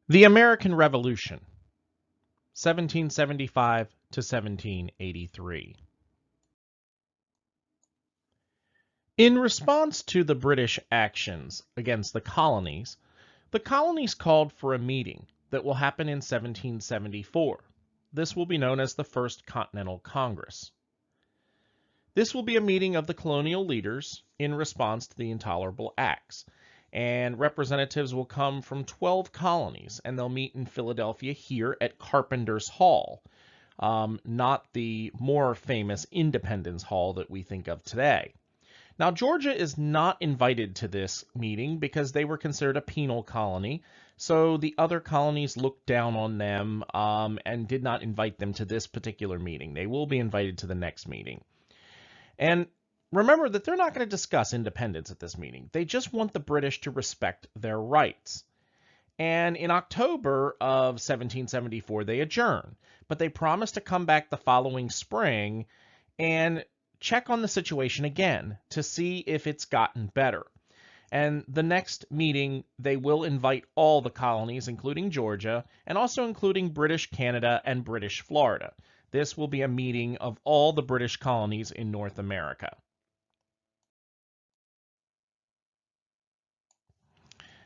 The American Revolution, 1775 to 1783. In response to the British actions against the colonies called for a meeting that will happen in 1774. This will be known as the First Continental Congress. This will be a meeting of the colonial leaders in response to the intolerable acts. And representatives will come from 12 colonies, and they'll meet in Philadelphia here at Carpenter's Hall, not the more famous Independence Hall that we think of today. Now, Georgia is not invited to this meeting because they were considered a penal colony, so the other colonies looked down on them and did not invite them to this particular meeting. They will be invited to the next meeting. And remember that they're not going to discuss independence at this meeting. They just want the British to respect their rights. And in October of 1774, they adjourn, but they promise to come back the following spring and check on the situation again to see if it's gotten better. And the next meeting, they will invite all the colonies, including Georgia, and also including British Canada and British Florida. This will be a meeting of all the British colonies in North America.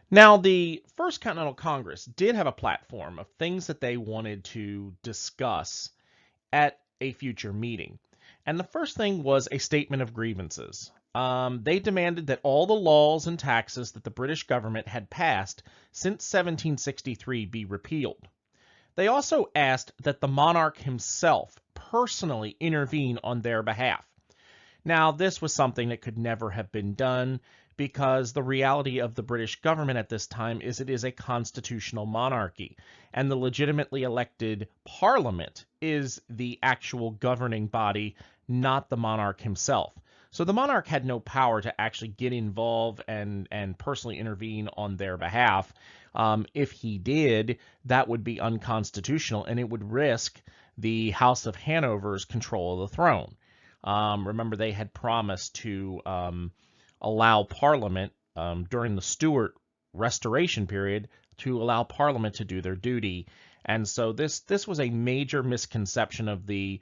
Now, the First Continental Congress did have a platform of things that they wanted to discuss at a future meeting. And the first thing was a statement of grievances. They demanded that all the laws and taxes that the British government had passed since 1763 be repealed. They also asked that the monarch himself personally intervene on their behalf. Now, this was something that could never have been done because the reality of the British government at this time is it is a constitutional monarchy, and the legitimately elected parliament is the actual governing body, not the monarch himself. So the monarch had no power to actually get involved and personally intervene on their behalf. If he did, that would be unconstitutional, and it would risk the House of Hanover's control of the throne. Remember, they had promised to allow Parliament during the Stuart Restoration period to allow Parliament to do their duty, and so this was a major misconception of the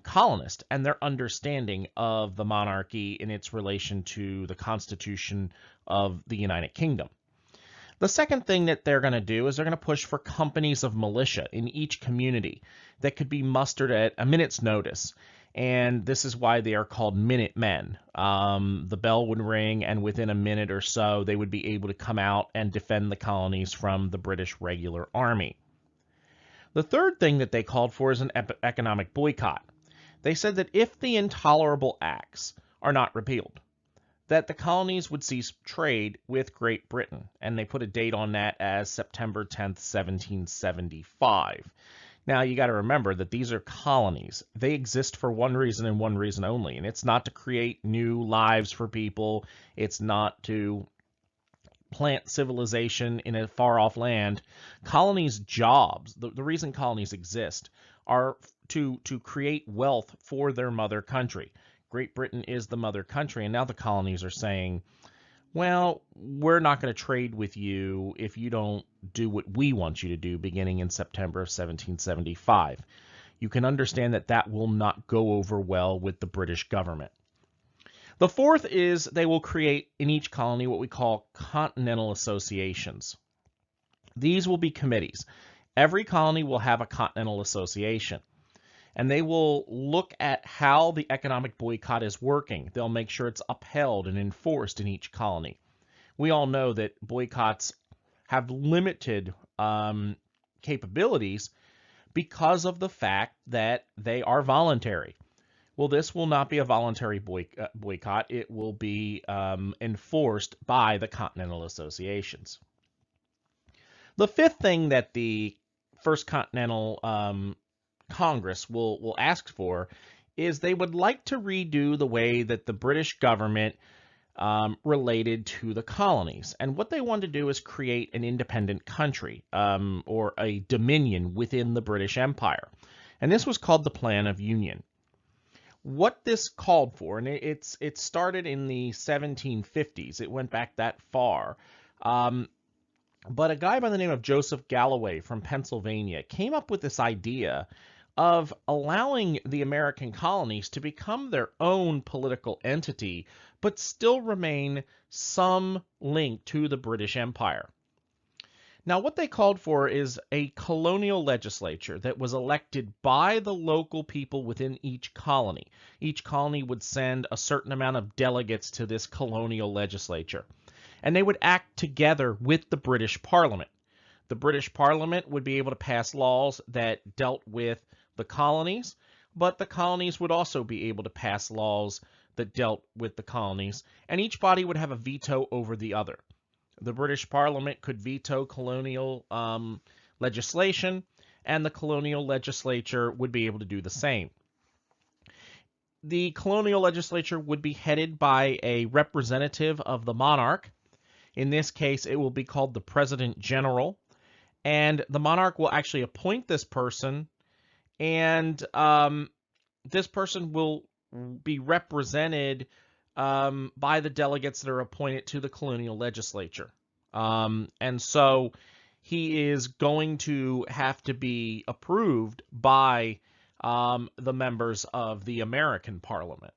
colonists and their understanding of the monarchy in its relation to the Constitution of the United Kingdom. The second thing that they're going to do is they're going to push for companies of militia in each community that could be mustered at a minute's notice. And this is why they are called Minutemen. The bell would ring, and within a minute or so, they would be able to come out and defend the colonies from the British regular army. The third thing that they called for is an economic boycott. They said that if the intolerable acts are not repealed, that the colonies would cease trade with Great Britain, and they put a date on that as September 10th, 1775. Now, you got to remember that these are colonies. They exist for one reason and one reason only, and it's not to create new lives for people. It's not to plant civilization in a far-off land. Colonies' jobs, the reason colonies exist, are to create wealth for their mother country. Great Britain is the mother country, and now the colonies are saying, well, we're not going to trade with you if you don't do what we want you to do beginning in September of 1775. You can understand that that will not go over well with the British government. The fourth is they will create in each colony what we call continental associations. These will be committees. Every colony will have a continental association, and they will look at how the economic boycott is working. They'll make sure it's upheld and enforced in each colony. We all know that boycotts have limited capabilities because of the fact that they are voluntary. Well, this will not be a voluntary boycott. It will be enforced by the continental associations. The fifth thing that the First Continental Congress will ask for is they would like to redo the way that the British government related to the colonies. And what they want to do is create an independent country or a dominion within the British Empire. And this was called the Plan of Union. What this called for, and it started in the 1750s, it went back that far. But a guy by the name of Joseph Galloway from Pennsylvania came up with this idea of allowing the American colonies to become their own political entity, but still remain some link to the British Empire. Now, what they called for is a colonial legislature that was elected by the local people within each colony. Each colony would send a certain amount of delegates to this colonial legislature, and they would act together with the British Parliament. The British Parliament would be able to pass laws that dealt with the colonies, but the colonies would also be able to pass laws that dealt with the colonies, and each body would have a veto over the other. The British Parliament could veto colonial legislation, and the colonial legislature would be able to do the same. The colonial legislature would be headed by a representative of the monarch. In this case, it will be called the President General, and the monarch will actually appoint this person, and this person will be represented by the delegates that are appointed to the colonial legislature. And so he is going to have to be approved by the members of the American Parliament.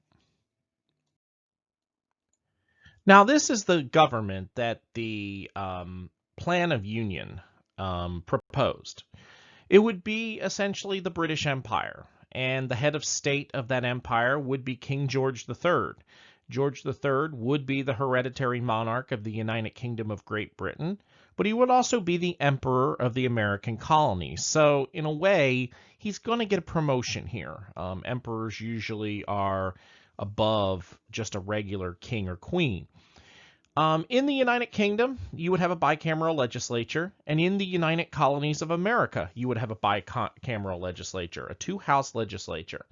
Now, this is the government that the Plan of Union proposed. It would be essentially the British Empire, and the head of state of that empire would be King George III. George III would be the hereditary monarch of the United Kingdom of Great Britain, but he would also be the emperor of the American colonies. So in a way, he's going to get a promotion here. Emperors usually are above just a regular king or queen. In the United Kingdom, you would have a bicameral legislature, and in the United Colonies of America, you would have a bicameral legislature, a two-house legislature.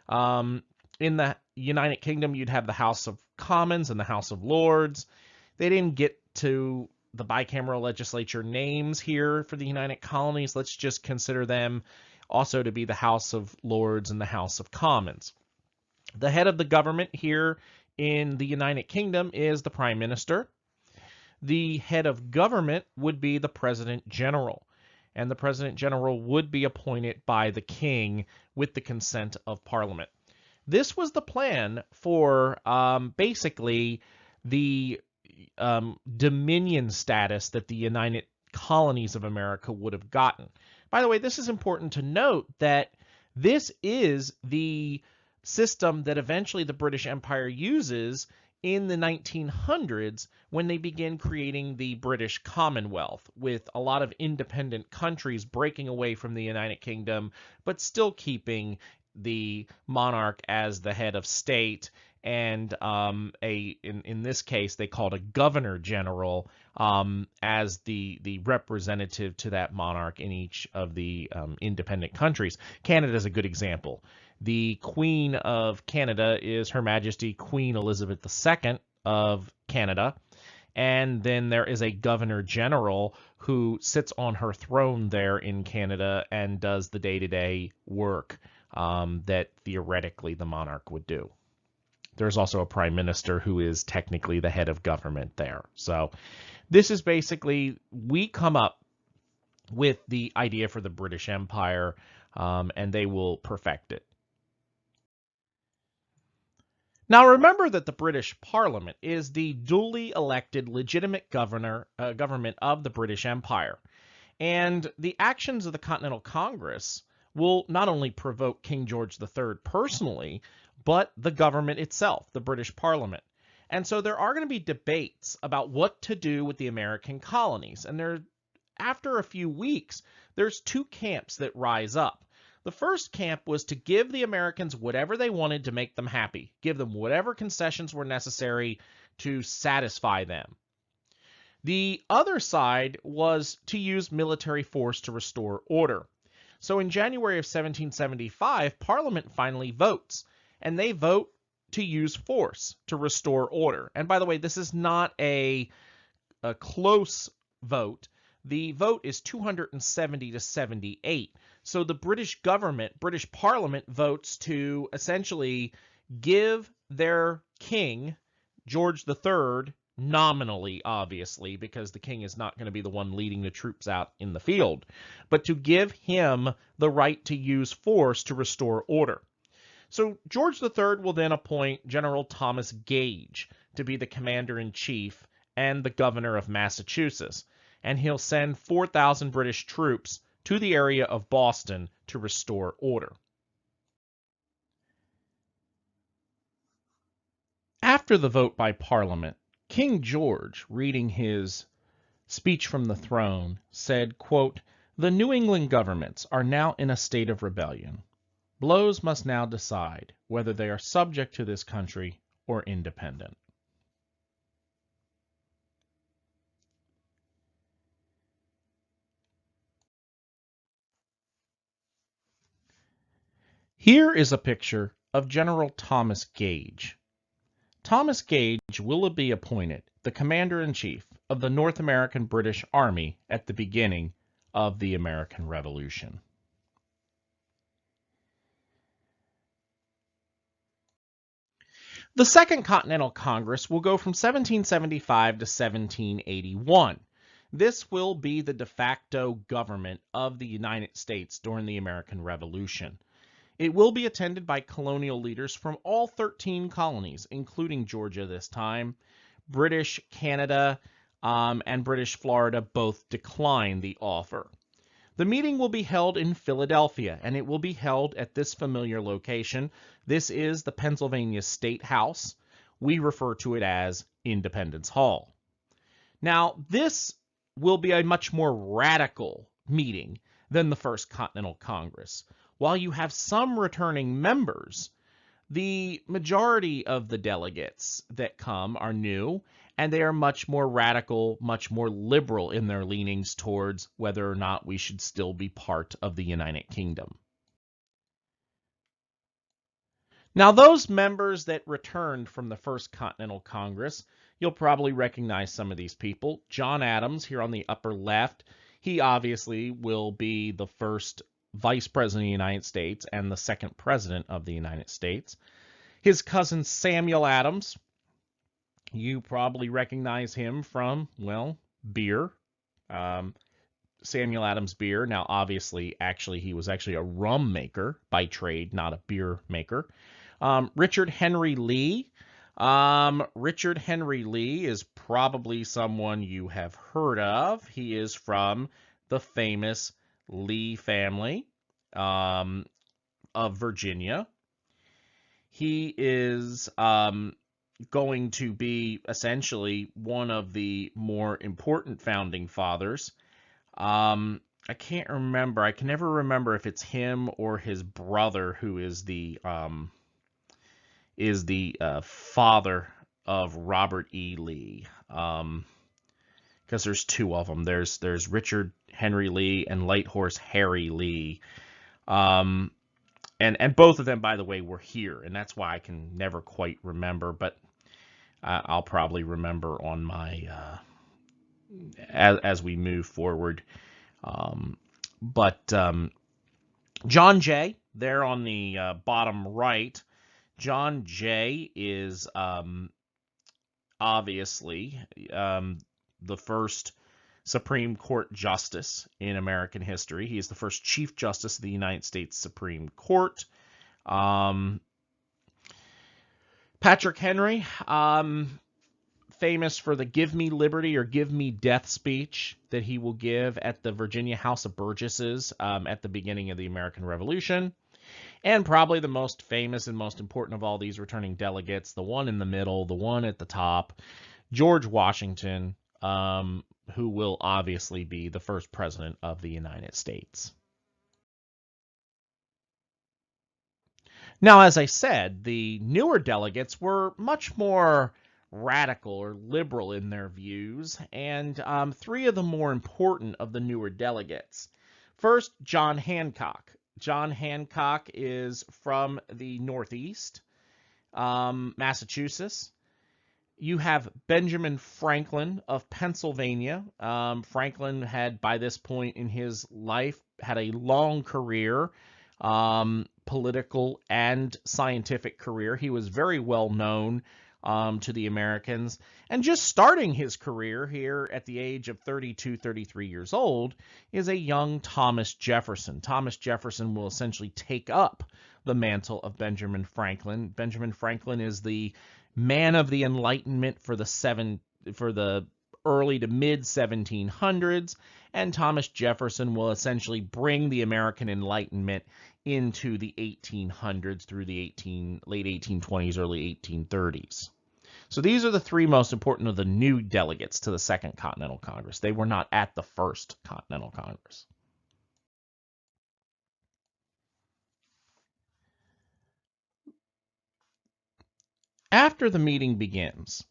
In the United Kingdom, you'd have the House of Commons and the House of Lords. They didn't get to the bicameral legislature names here for the United Colonies. Let's just consider them also to be the House of Lords and the House of Commons. The head of the government here in the United Kingdom is the Prime Minister. The head of government would be the President General, and the President General would be appointed by the King with the consent of Parliament. This was the plan for basically the dominion status that the United Colonies of America would have gotten. By the way, this is important to note that this is the system that eventually the British Empire uses in the 1900s when they begin creating the British Commonwealth, with a lot of independent countries breaking away from the United Kingdom, but still keeping the monarch as the head of state, and in this case they called a governor general as the representative to that monarch in each of the independent countries. Canada is a good example. The Queen of Canada is Her Majesty Queen Elizabeth II of Canada, and then there is a Governor General who sits on her throne there in Canada and does the day-to-day work that theoretically the monarch would do. There's also a Prime Minister who is technically the head of government there. So this is basically, we come up with the idea for the British Empire, and they will perfect it. Now remember that the British Parliament is the duly elected legitimate government of the British Empire. And the actions of the Continental Congress will not only provoke King George III personally, but the government itself, the British Parliament. And so there are going to be debates about what to do with the American colonies. And after a few weeks, there's two camps that rise up. The first camp was to give the Americans whatever they wanted to make them happy, give them whatever concessions were necessary to satisfy them. The other side was to use military force to restore order. So in January of 1775, Parliament finally votes, and they vote to use force to restore order. And by the way, this is not a close vote. The vote is 270 to 78. So the British government, British Parliament, votes to essentially give their king, George III, nominally, obviously, because the king is not going to be the one leading the troops out in the field, but to give him the right to use force to restore order. So George III will then appoint General Thomas Gage to be the commander-in-chief and the governor of Massachusetts, and he'll send 4,000 British troops to the area of Boston to restore order. After the vote by Parliament, King George, reading his speech from the throne, said, quote, "The New England governments are now in a state of rebellion. Blows must now decide whether they are subject to this country or independent." Here is a picture of General Thomas Gage. Thomas Gage will be appointed the Commander-in-Chief of the North American British Army at the beginning of the American Revolution. The Second Continental Congress will go from 1775 to 1781. This will be the de facto government of the United States during the American Revolution. It will be attended by colonial leaders from all 13 colonies, including Georgia this time. British Canada and British Florida both declined the offer. The meeting will be held in Philadelphia, and it will be held at this familiar location. This is the Pennsylvania State House. We refer to it as Independence Hall. Now, this will be a much more radical meeting than the First Continental Congress. While you have some returning members, the majority of the delegates that come are new, and they are much more radical, much more liberal in their leanings towards whether or not we should still be part of the United Kingdom. Now, those members that returned from the First Continental Congress, you'll probably recognize some of these people. John Adams, here on the upper left, he obviously will be the first Vice President of the United States and the second President of the United States. His cousin Samuel Adams, you probably recognize him from, well, beer. Samuel Adams beer. Now, obviously, he was actually a rum maker by trade, not a beer maker. Richard Henry Lee. Richard Henry Lee is probably someone you have heard of. He is from the famous Lee family of Virginia. He is going to be essentially one of the more important founding fathers. I can't remember. I can never remember if it's him or his brother who is the father of Robert E. Lee. Because there's two of them. There's Richard Henry Lee and Light Horse Harry Lee. And both of them, by the way, were here, and that's why I can never quite remember, but I'll probably remember on my as we move forward. John Jay, there on the bottom right, John Jay is obviously the first Supreme Court Justice in American history. He is the first Chief Justice of the United States Supreme Court. Patrick Henry, famous for the Give Me Liberty or Give Me Death speech that he will give at the Virginia House of Burgesses at the beginning of the American Revolution. And probably the most famous and most important of all these returning delegates, the one in the middle, the one at the top, George Washington, who will obviously be the first president of the United States. Now, as I said, the newer delegates were much more radical or liberal in their views, and three of the more important of the newer delegates. First, John Hancock. John Hancock is from the Northeast, Massachusetts. You have Benjamin Franklin of Pennsylvania. Franklin had, by this point in his life, had a long career, political and scientific career. He was very well known to the Americans. And just starting his career here at the age of 32, 33 years old is a young Thomas Jefferson. Thomas Jefferson will essentially take up the mantle of Benjamin Franklin. Benjamin Franklin is the man of the Enlightenment for the early to mid 1700s, and Thomas Jefferson will essentially bring the American Enlightenment into the 1800s through the late 1820s, early 1830s. So these are the three most important of the new delegates to the Second Continental Congress. They were not at the First Continental Congress. After the meeting begins,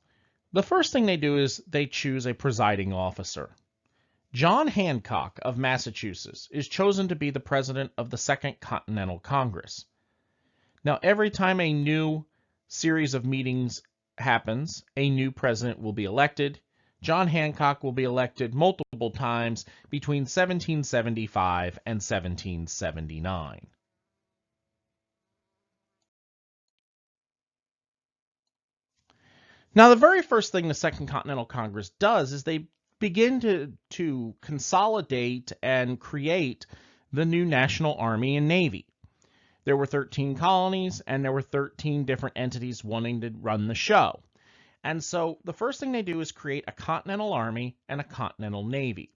the first thing they do is they choose a presiding officer. John Hancock of Massachusetts is chosen to be the president of the Second Continental Congress. Now, every time a new series of meetings happens, a new president will be elected. John Hancock will be elected multiple times between 1775 and 1779. Now, the very first thing the Second Continental Congress does is they begin to consolidate and create the new National Army and Navy. There were 13 colonies, and there were 13 different entities wanting to run the show. And so the first thing they do is create a Continental Army and a Continental Navy.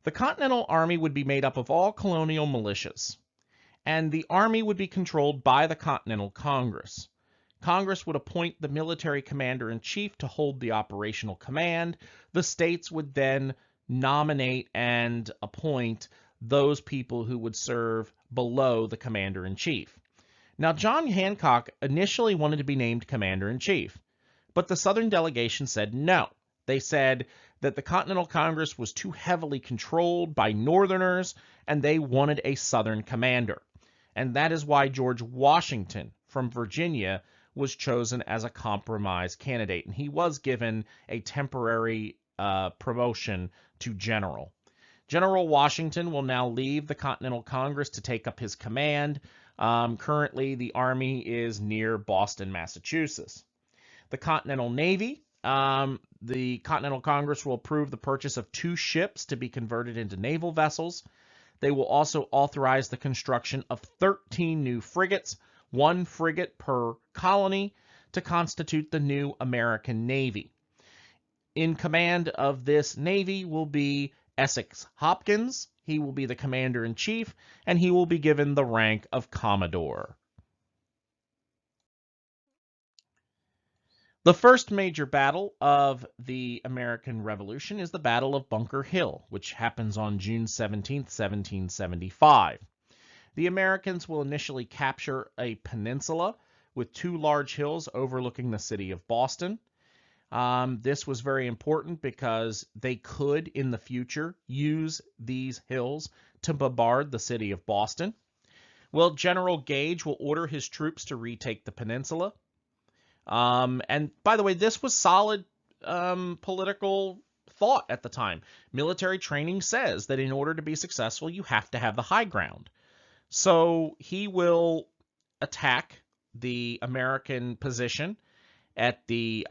The Continental Army would be made up of all colonial militias, and the Army would be controlled by the Continental Congress. Congress would appoint the military commander-in-chief to hold the operational command. The states would then nominate and appoint those people who would serve below the commander-in-chief. Now, John Hancock initially wanted to be named commander-in-chief, but the Southern delegation said no. They said that the Continental Congress was too heavily controlled by Northerners, and they wanted a Southern commander. And that is why George Washington from Virginia was chosen as a compromise candidate, and he was given a temporary promotion to general. General Washington will now leave the Continental Congress to take up his command. Currently, the Army is near Boston, Massachusetts. The Continental Navy, the Continental Congress will approve the purchase of 2 ships to be converted into naval vessels. They will also authorize the construction of 13 new frigates, 1 frigate per colony, to constitute the new American Navy. In command of this Navy will be Essex Hopkins. He will be the commander-in-chief, and he will be given the rank of Commodore. The first major battle of the American Revolution is the Battle of Bunker Hill, which happens on June 17, 1775. The Americans will initially capture a peninsula with 2 large hills overlooking the city of Boston. This was very important because they could, in the future, use these hills to bombard the city of Boston. Well, General Gage will order his troops to retake the peninsula. And by the way, this was solid political thought at the time. Military training says that in order to be successful, you have to have the high ground. So he will attack the American position at the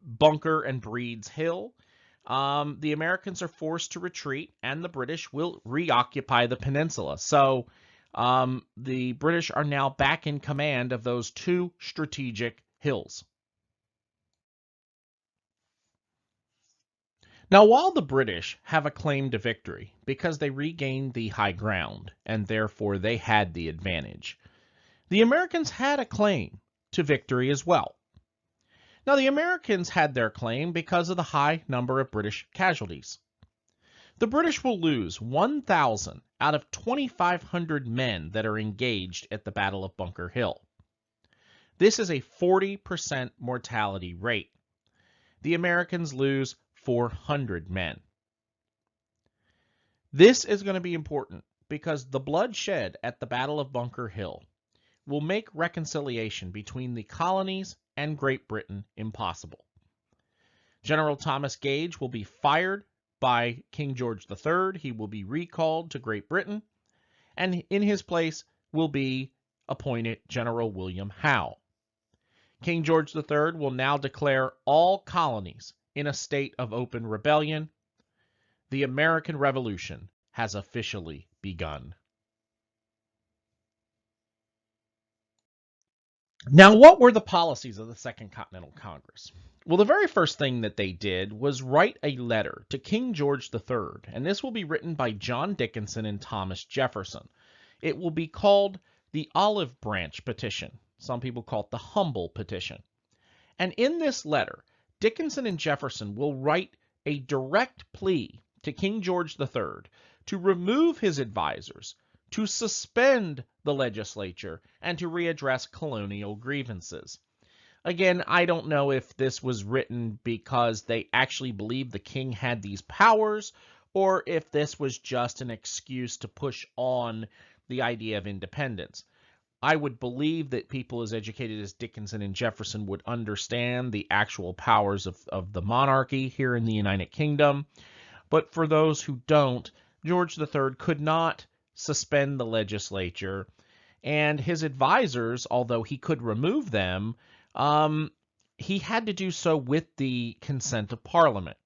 Bunker and Breed's Hill. The Americans are forced to retreat, and the British will reoccupy the peninsula. So the British are now back in command of those 2 strategic hills. Now, while the British have a claim to victory because they regained the high ground and therefore they had the advantage, the Americans had a claim to victory as well. Now, the Americans had their claim because of the high number of British casualties. The British will lose 1,000 out of 2,500 men that are engaged at the Battle of Bunker Hill. This is a 40% mortality rate. The Americans lose 400 men. This is going to be important because the bloodshed at the Battle of Bunker Hill will make reconciliation between the colonies and Great Britain impossible. General Thomas Gage will be fired by King George III. He will be recalled to Great Britain, and in his place will be appointed General William Howe. King George III will now declare all colonies in a state of open rebellion. The American Revolution has officially begun. Now, what were the policies of the Second Continental Congress? Well, the very first thing that they did was write a letter to King George III, and this will be written by John Dickinson and Thomas Jefferson. It will be called the Olive Branch Petition. Some people call it the Humble Petition. And in this letter, Dickinson and Jefferson will write a direct plea to King George III to remove his advisors, to suspend the legislature, and to readdress colonial grievances. Again, I don't know if this was written because they actually believed the king had these powers, or if this was just an excuse to push on the idea of independence. I would believe that people as educated as Dickinson and Jefferson would understand the actual powers of the monarchy here in the United Kingdom. But for those who don't, George III could not suspend the legislature, and his advisors, although he could remove them, he had to do so with the consent of Parliament.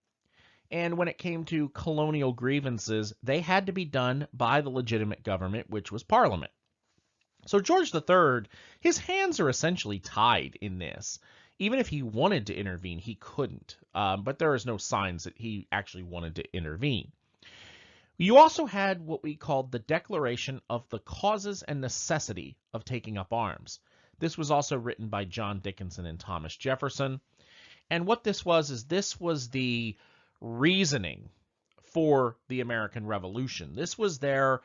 And when it came to colonial grievances, they had to be done by the legitimate government, which was Parliament. So George III, his hands are essentially tied in this. Even if he wanted to intervene, he couldn't. But there is no signs that he actually wanted to intervene. You also had what we called the Declaration of the Causes and Necessity of Taking Up Arms. This was also written by John Dickinson and Thomas Jefferson. And what this was is this was the reasoning for the American Revolution. This was their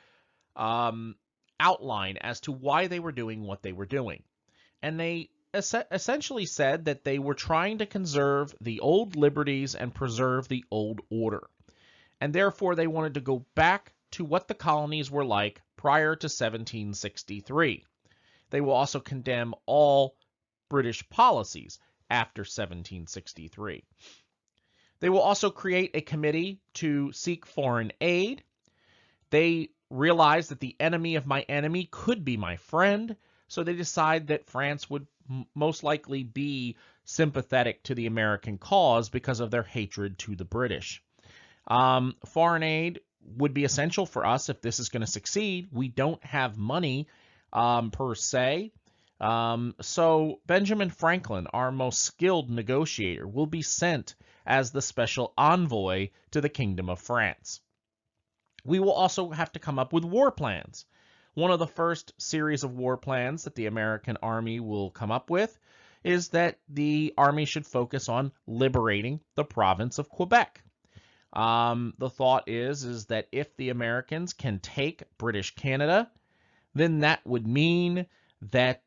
outline as to why they were doing what they were doing. And they essentially said that they were trying to conserve the old liberties and preserve the old order. And therefore they wanted to go back to what the colonies were like prior to 1763. They will also condemn all British policies after 1763. They will also create a committee to seek foreign aid. They realize that the enemy of my enemy could be my friend, so they decide that France would most likely be sympathetic to the American cause because of their hatred to the British. Foreign aid would be essential for us if this is going to succeed. We don't have money per se. So Benjamin Franklin, our most skilled negotiator, will be sent as the special envoy to the Kingdom of France. We will also have to come up with war plans. One of the first series of war plans that the American Army will come up with is that the Army should focus on liberating the province of Quebec. The thought is that if the Americans can take British Canada, then that would mean that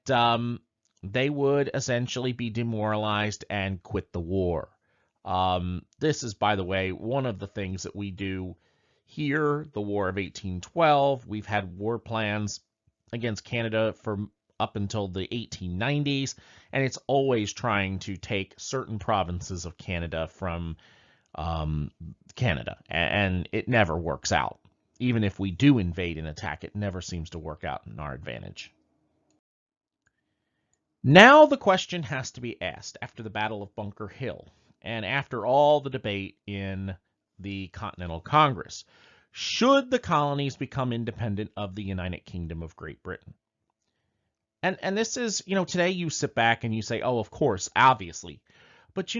they would essentially be demoralized and quit the war. This is, by the way, one of the things that we do here, the War of 1812. We've had war plans against Canada for up until the 1890s, and it's always trying to take certain provinces of Canada from Canada, and it never works out. Even if we do invade and attack, it never seems to work out in our advantage. Now the question has to be asked after the Battle of Bunker Hill and after all the debate in the Continental Congress. Should the colonies become independent of the United Kingdom of Great Britain? And this is, today you sit back and you say, oh, of course, obviously. But,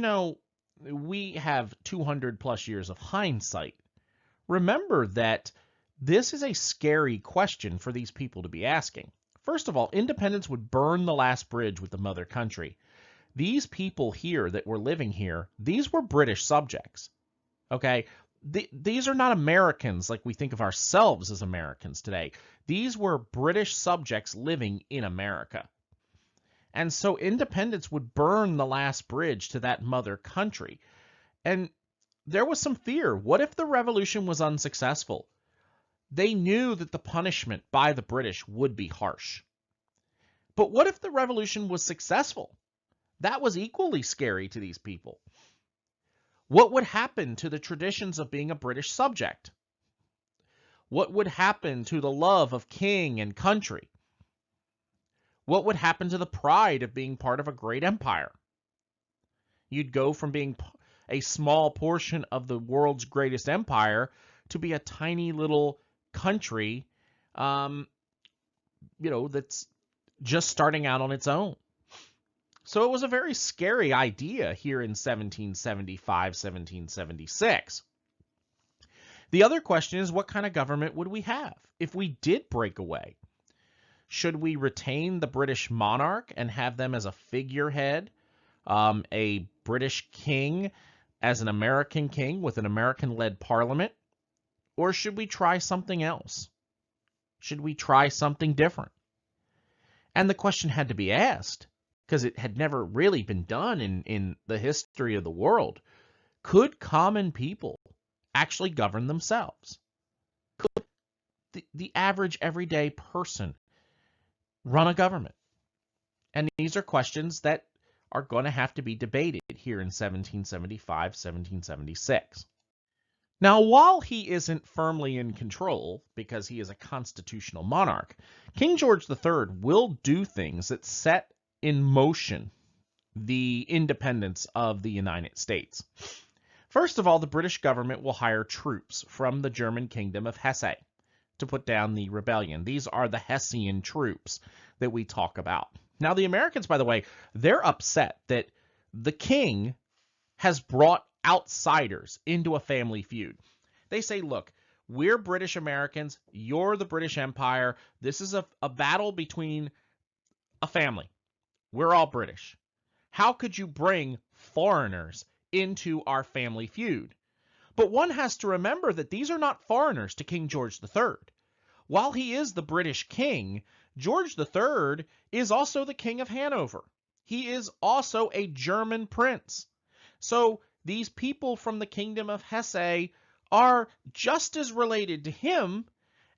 we have 200 plus years of hindsight. Remember that this is a scary question for these people to be asking. First of all, independence would burn the last bridge with the mother country. These people here that were living here, these were British subjects. Okay? These are not Americans like we think of ourselves as Americans today. These were British subjects living in America. And so independence would burn the last bridge to that mother country. And there was some fear. What if the revolution was unsuccessful? They knew that the punishment by the British would be harsh. But what if the revolution was successful? That was equally scary to these people. What would happen to the traditions of being a British subject? What would happen to the love of king and country? What would happen to the pride of being part of a great empire? You'd go from being a small portion of the world's greatest empire to be a tiny little country, um, that's just starting out on its own. So it was a very scary idea here in 1775, 1776. The other question is, what kind of government would we have if we did break away? Should we retain the British monarch and have them as a figurehead, a British king as an American king with an American-led parliament? Or should we try something else? Should we try something different? And the question had to be asked because it had never really been done in the history of the world. Could common people actually govern themselves? Could the average everyday person run a government? And these are questions that are going to have to be debated here in 1775, 1776. Now, while he isn't firmly in control because he is a constitutional monarch, King George III will do things that set in motion the independence of the United States. First of all, the British government will hire troops from the German kingdom of Hesse to put down the rebellion. These are the Hessian troops that we talk about. Now, the Americans, by the way, they're upset that the king has brought outsiders into a family feud. They say, look, we're British Americans, you're the British Empire. This is a battle between a family. We're all British. How could you bring foreigners into our family feud? But one has to remember that these are not foreigners to King George III. While he is the British king, George III is also the King of Hanover. He is also a German prince. So these people from the kingdom of Hesse are just as related to him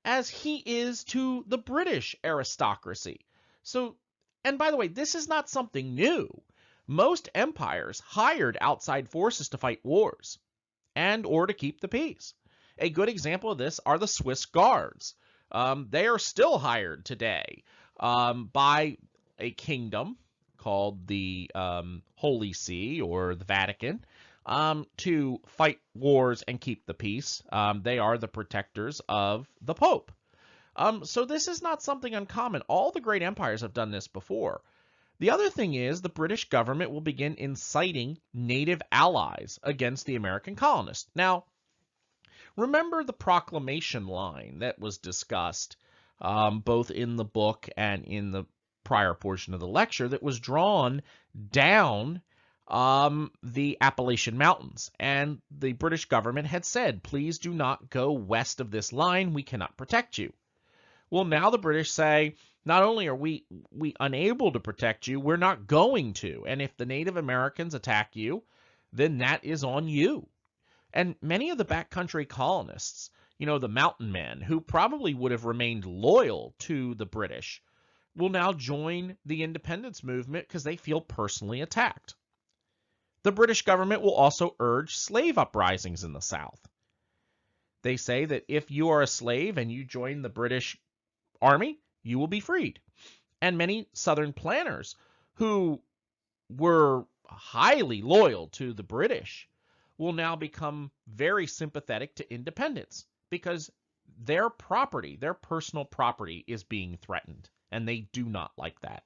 as he is to the British aristocracy. So, and by the way, this is not something new. Most empires hired outside forces to fight wars and or to keep the peace. A good example of this are the Swiss Guards. They are still hired today by a kingdom called the Holy See or the Vatican to fight wars and keep the peace. They are the protectors of the Pope. So this is not something uncommon. All the great empires have done this before. The other thing is the British government will begin inciting native allies against the American colonists. Now, remember the proclamation line that was discussed both in the book and in the prior portion of the lecture that was drawn down the Appalachian Mountains. And the British government had said, please do not go west of this line. We cannot protect you. Well, now the British say, not only are we unable to protect you, we're not going to. And if the Native Americans attack you, then that is on you. And many of the backcountry colonists, the mountain men, who probably would have remained loyal to the British, will now join the independence movement because they feel personally attacked. The British government will also urge slave uprisings in the South. They say that if you are a slave and you join the British Army, you will be freed. And many Southern planters who were highly loyal to the British will now become very sympathetic to independence because their property, their personal property, is being threatened, and they do not like that.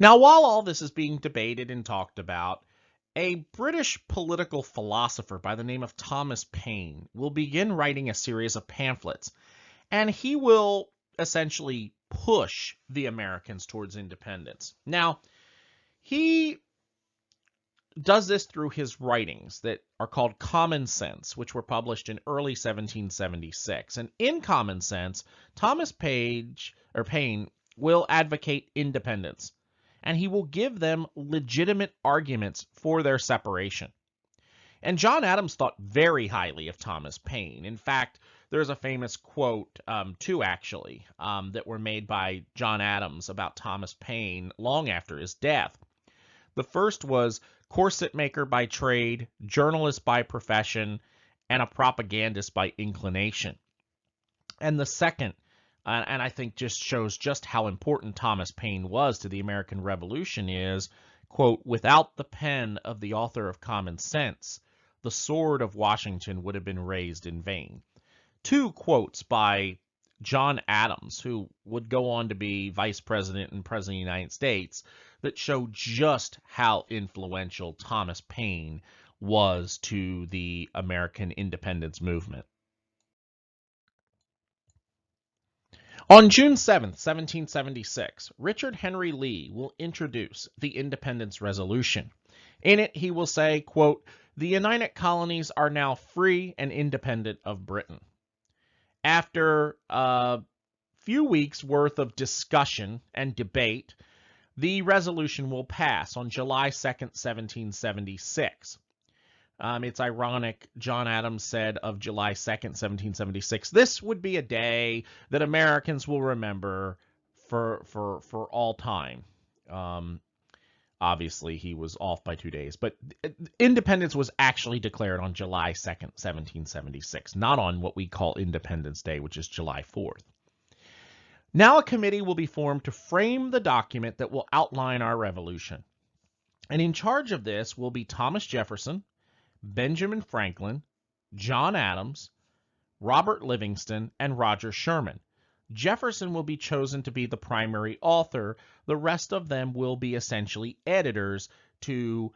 Now, while all this is being debated and talked about, a British political philosopher by the name of Thomas Paine will begin writing a series of pamphlets, and he will essentially push the Americans towards independence. Now, he does this through his writings that are called Common Sense, which were published in early 1776. And in Common Sense, Thomas Paine will advocate independence, and he will give them legitimate arguments for their separation. And John Adams thought very highly of Thomas Paine. In fact, there's a famous quote, two actually, that were made by John Adams about Thomas Paine long after his death. The first was corset maker by trade, journalist by profession, and a propagandist by inclination. And the second and I think just shows just how important Thomas Paine was to the American Revolution is, quote, "Without the pen of the author of Common Sense, the sword of Washington would have been raised in vain." Two quotes by John Adams, who would go on to be vice president and president of the United States, that show just how influential Thomas Paine was to the American independence movement. On June 7th, 1776, Richard Henry Lee will introduce the Independence Resolution. In it, he will say, quote, "The United Colonies are now free and independent of Britain." After a few weeks worth of discussion and debate, the resolution will pass on July 2nd, 1776. It's ironic, John Adams said of July 2nd, 1776, "This would be a day that Americans will remember for all time." Obviously, he was off by 2 days, but independence was actually declared on July 2nd, 1776, not on what we call Independence Day, which is July 4th. Now a committee will be formed to frame the document that will outline our revolution. And in charge of this will be Thomas Jefferson, Benjamin Franklin, John Adams, Robert Livingston, and Roger Sherman. Jefferson will be chosen to be the primary author. The rest of them will be essentially editors to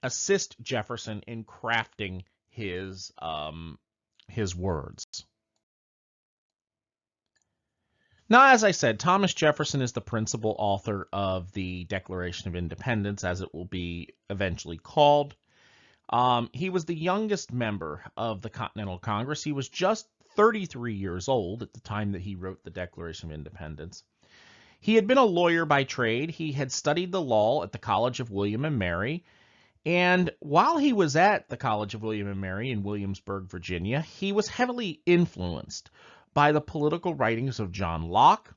assist Jefferson in crafting his words. Now, as I said, Thomas Jefferson is the principal author of the Declaration of Independence, as it will be eventually called. He was the youngest member of the Continental Congress. He was just 33 years old at the time that he wrote the Declaration of Independence. He had been a lawyer by trade. He had studied the law at the College of William and Mary. And while he was at the College of William and Mary in Williamsburg, Virginia, he was heavily influenced by the political writings of John Locke.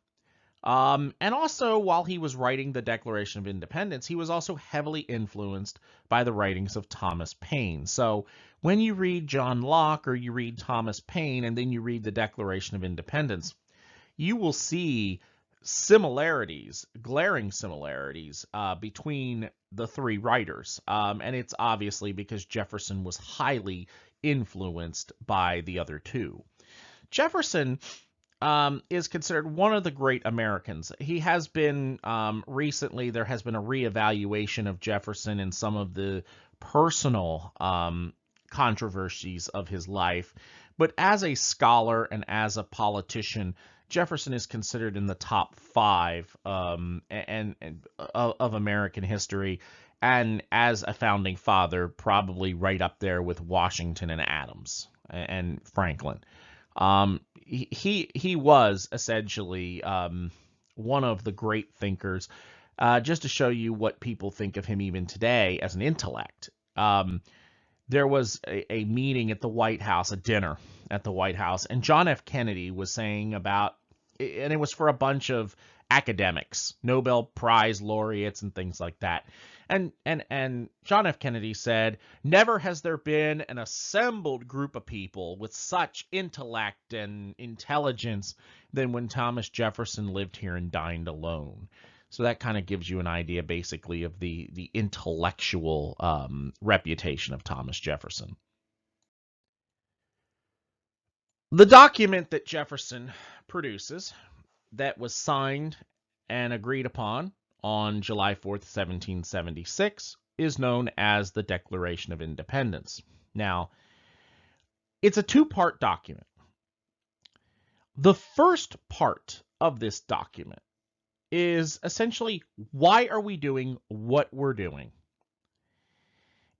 And also, while he was writing the Declaration of Independence, he was also heavily influenced by the writings of Thomas Paine. So when you read John Locke or you read Thomas Paine and then you read the Declaration of Independence, you will see similarities, glaring similarities between the three writers. And it's obviously because Jefferson was highly influenced by the other two. Jefferson is considered one of the great Americans. He has been, recently, there has been a reevaluation of Jefferson and some of the personal controversies of his life. But as a scholar and as a politician, Jefferson is considered in the top 5 of American history, and as a founding father, probably right up there with Washington and Adams and Franklin. He was essentially one of the great thinkers. Just to show you what people think of him even today as an intellect. There was a meeting at the White House, a dinner at the White House, and John F. Kennedy was saying about, and it was for a bunch of academics, Nobel Prize laureates and things like that. And John F. Kennedy said, "Never has there been an assembled group of people with such intellect and intelligence than when Thomas Jefferson lived here and dined alone." So that kind of gives you an idea, basically, of the intellectual reputation of Thomas Jefferson. The document that Jefferson produces that was signed and agreed upon on July 4th, 1776, is known as the Declaration of Independence. Now, it's a 2-part document. The first part of this document is essentially, why are we doing what we're doing?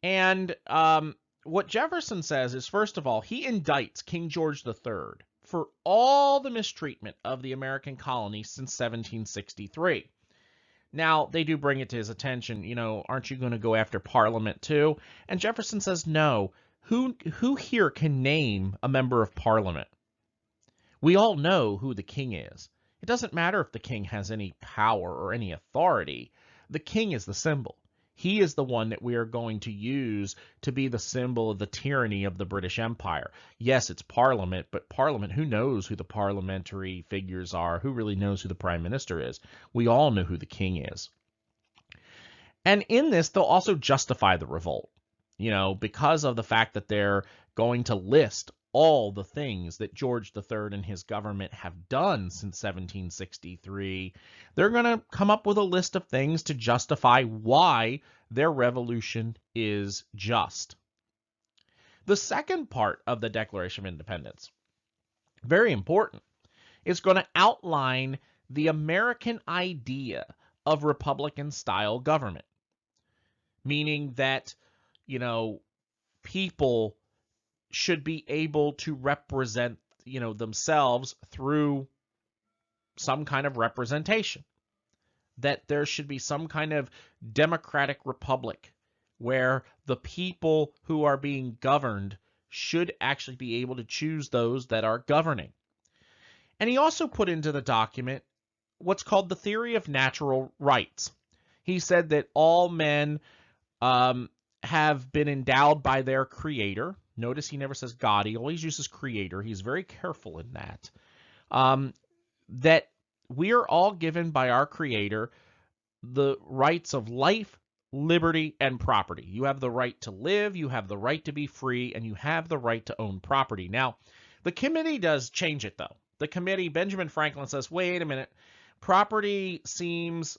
And what Jefferson says is, first of all, he indicts King George III for all the mistreatment of the American colonies since 1763. Now, they do bring it to his attention, aren't you going to go after Parliament too? And Jefferson says, no. Who here can name a member of Parliament? We all know who the king is. It doesn't matter if the king has any power or any authority. The king is the symbol. He is the one that we are going to use to be the symbol of the tyranny of the British Empire. Yes, it's Parliament, but Parliament, who knows who the parliamentary figures are? Who really knows who the Prime Minister is? We all know who the King is. And in this, they'll also justify the revolt, because of the fact that they're going to list all the things that George III and his government have done since 1763. They're going to come up with a list of things to justify why their revolution is just. The second part of the Declaration of Independence, very important, is going to outline the American idea of Republican-style government, meaning that, people should be able to represent, themselves through some kind of representation, that there should be some kind of democratic republic where the people who are being governed should actually be able to choose those that are governing. And he also put into the document what's called the theory of natural rights. He said that all men have been endowed by their creator. Notice he never says God. He always uses creator. He's very careful in that. That we are all given by our creator the rights of life, liberty, and property. You have the right to live, you have the right to be free, and you have the right to own property. Now, the committee does change it, though. The committee, Benjamin Franklin says, wait a minute, property seems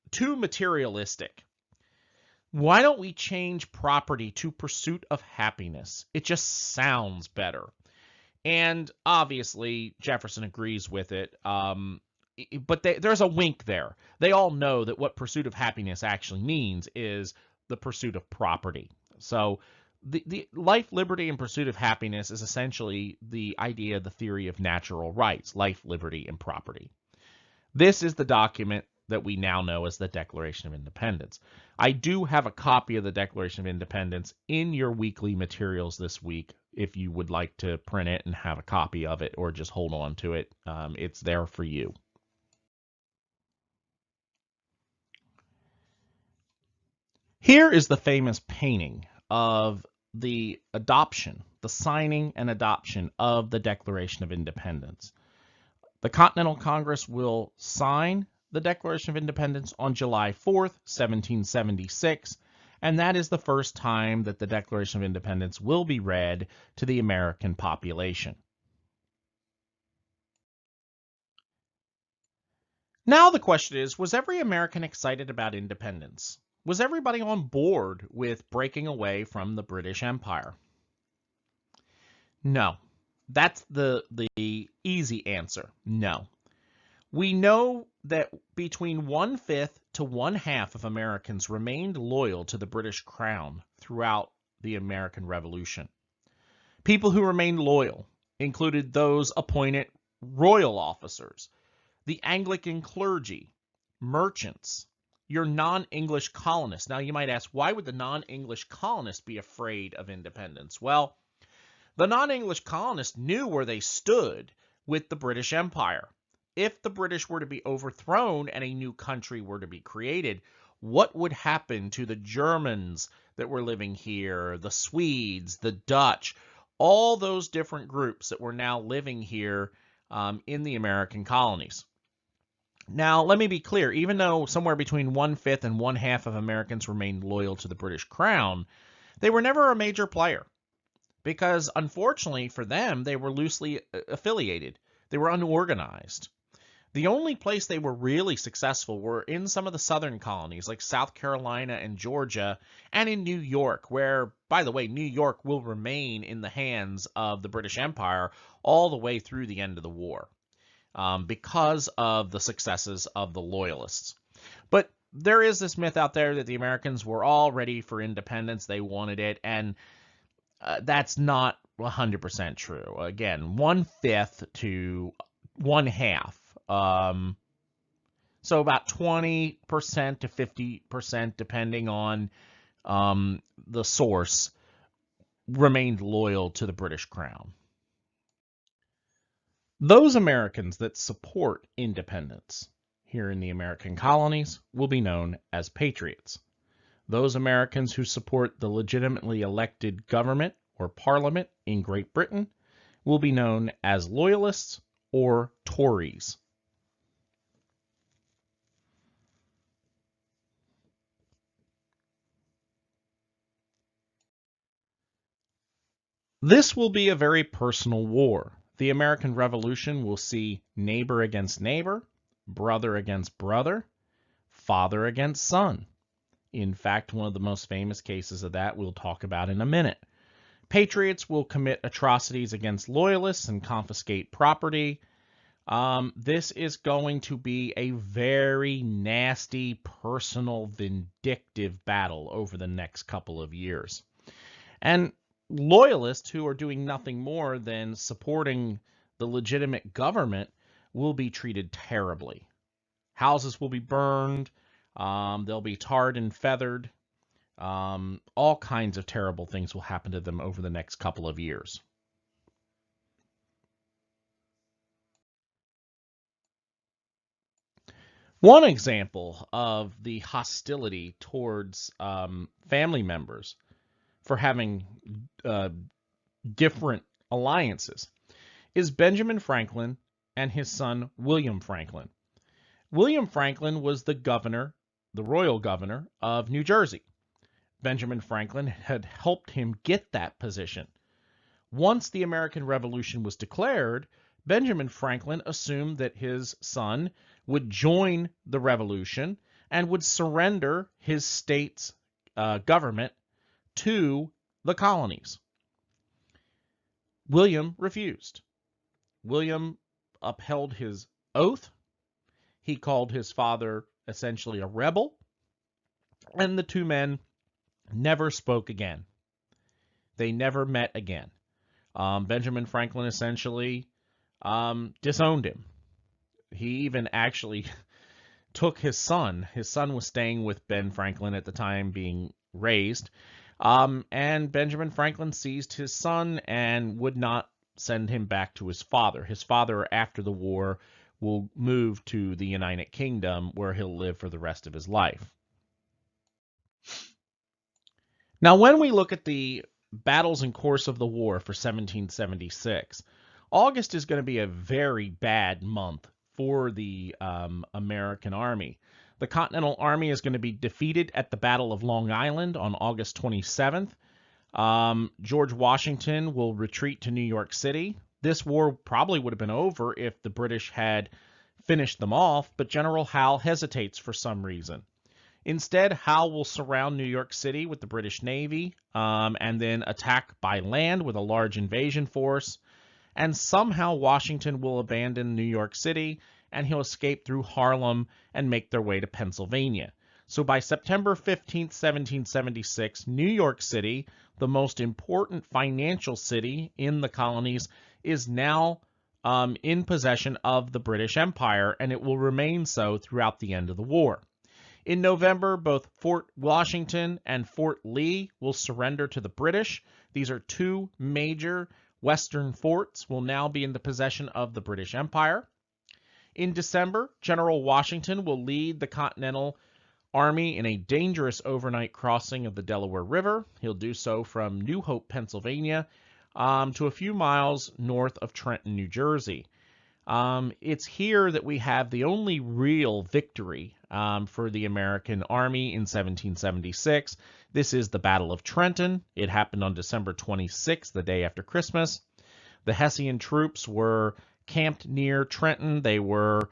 too materialistic. Why don't we change property to pursuit of happiness? It just sounds better. And obviously, Jefferson agrees with it. But there's a wink there. They all know that what pursuit of happiness actually means is the pursuit of property. So the life, liberty, and pursuit of happiness is essentially the idea, the theory of natural rights, life, liberty, and property. This is the document that we now know as the Declaration of Independence. I do have a copy of the Declaration of Independence in your weekly materials this week if you would like to print it and have a copy of it or just hold on to it. It's there for you. Here is the famous painting of the adoption, the signing and adoption of the Declaration of Independence. The Continental Congress will sign the Declaration of Independence on July 4th, 1776, and that is the first time that the Declaration of Independence will be read to the American population. Now the question is, was every American excited about independence? Was everybody on board with breaking away from the British Empire? No. That's the easy answer. No. We know that between 1/5 to 1/2 of Americans remained loyal to the British Crown throughout the American Revolution. People who remained loyal included those appointed royal officers, the Anglican clergy, merchants, your non-English colonists. Now you might ask, why would the non-English colonists be afraid of independence? Well, the non-English colonists knew where they stood with the British Empire. If the British were to be overthrown and a new country were to be created, what would happen to the Germans that were living here, the Swedes, the Dutch, all those different groups that were now living here in the American colonies? Now, let me be clear, even though somewhere between 1/5 and 1/2 of Americans remained loyal to the British Crown, they were never a major player because, unfortunately for them, they were loosely affiliated. They were unorganized. The only place they were really successful were in some of the southern colonies like South Carolina and Georgia, and in New York, where, by the way, New York will remain in the hands of the British Empire all the way through the end of the war. Because of the successes of the Loyalists. But there is this myth out there that the Americans were all ready for independence, they wanted it, and that's not 100% true. Again, 1/5 to 1/2. So about 20% to 50%, depending on the source, remained loyal to the British Crown. Those Americans that support independence here in the American colonies will be known as patriots. Those Americans who support the legitimately elected government or parliament in Great Britain will be known as Loyalists or Tories. This will be a very personal war. The American Revolution will see neighbor against neighbor, brother against brother, father against son. In fact, one of the most famous cases of that we'll talk about in a minute. Patriots will commit atrocities against loyalists and confiscate property. This is going to be a very nasty, personal, vindictive battle over the next couple of years. And loyalists who are doing nothing more than supporting the legitimate government will be treated terribly. Houses will be burned. They'll be tarred and feathered. All kinds of terrible things will happen to them over the next couple of years. One example of the hostility towards family members for having different alliances is Benjamin Franklin and his son William Franklin. William Franklin was the governor, the royal governor of New Jersey. Benjamin Franklin had helped him get that position. Once the American Revolution was declared, Benjamin Franklin assumed that his son would join the revolution and would surrender his state's government to the colonies. William refused. William upheld his oath. He called his father essentially a rebel, and the two men never spoke again. They never met again. Benjamin Franklin essentially disowned him. He even actually took his son. His son was staying with Ben Franklin at the time being raised. And Benjamin Franklin seized his son and would not send him back to his father. His father, after the war, will move to the United Kingdom, where he'll live for the rest of his life. Now, when we look at the battles and course of the war for 1776, August is going to be a very bad month for the American Army. The Continental Army is going to be defeated at the Battle of Long Island on August 27th. George Washington will retreat to New York City. This war probably would have been over if the British had finished them off, but General Howe hesitates for some reason. Instead, Howe will surround New York City with the British Navy and then attack by land with a large invasion force. And somehow Washington will abandon New York City and he'll escape through Harlem and make their way to Pennsylvania. So by September 15, 1776, New York City, the most important financial city in the colonies, is now in possession of the British Empire, and it will remain so throughout the end of the war. In November, both Fort Washington and Fort Lee will surrender to the British. These are two major Western forts will now be in the possession of the British Empire. In December, General Washington will lead the Continental Army in a dangerous overnight crossing of the Delaware River. He'll do so from New Hope, Pennsylvania, to a few miles north of Trenton, New Jersey. It's here that we have the only real victory for the American Army in 1776. This is the Battle of Trenton. It happened on December 26th, the day after Christmas. The Hessian troops were camped near Trenton. They were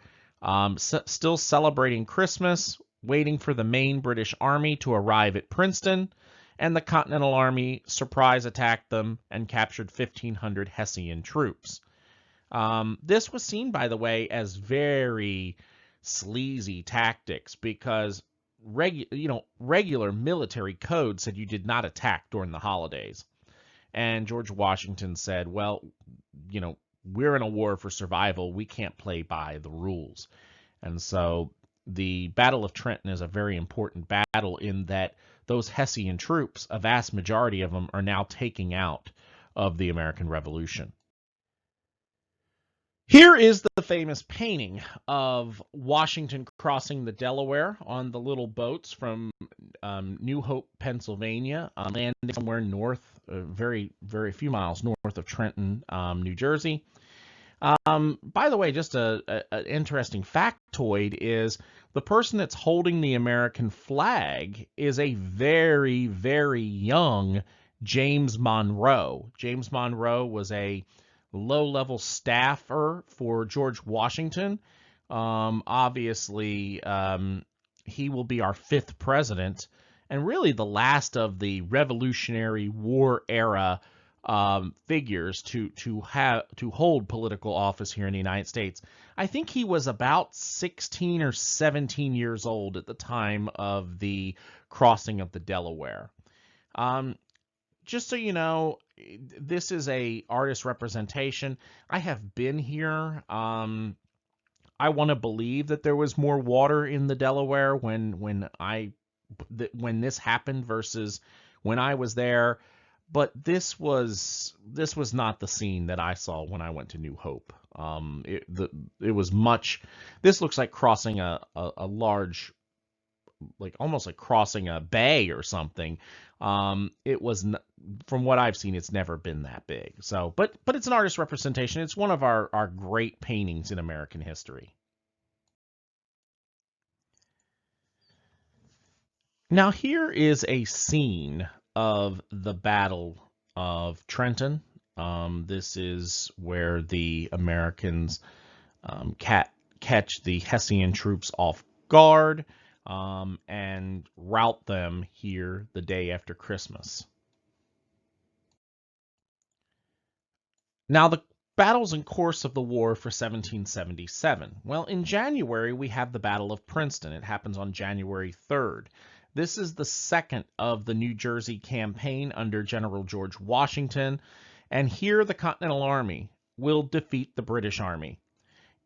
still celebrating Christmas, waiting for the main British Army to arrive at Princeton, and the Continental Army surprise attacked them and captured 1,500 Hessian troops. This was seen, by the way, as very sleazy tactics because regular military code said you did not attack during the holidays. And George Washington said, well, we're in a war for survival. We can't play by the rules. And so the Battle of Trenton is a very important battle in that those Hessian troops, a vast majority of them, are now taking out of the American Revolution. Here is the famous painting of Washington crossing the Delaware on the little boats from New Hope, Pennsylvania, landing somewhere north, very few miles north of Trenton, New Jersey. By the way, just an interesting factoid is the person that's holding the American flag is a very young James Monroe. James Monroe was a low-level staffer for George Washington. Obviously, he will be our 5th president and really the last of the Revolutionary War era figures to hold political office here in the United States. I think he was about 16 or 17 years old at the time of the crossing of the Delaware. Just so you know, this is a artist representation. I have been here. I want to believe that there was more water in the Delaware when this happened versus when I was there. But this was not the scene that I saw when I went to New Hope. It was much. This looks like crossing a large, like almost like crossing a bay or something. It was, from what I've seen, it's never been that big. So, but it's an artist representation. It's one of our great paintings in American history. Now here is a scene of the Battle of Trenton. This is where the Americans catch the Hessian troops off guard and rout them here the day after Christmas. Now, the battles and course of the war for 1777. Well, in January, we have the Battle of Princeton. It happens on January 3rd. This is the second of the New Jersey campaign under General George Washington, and here the Continental Army will defeat the British Army.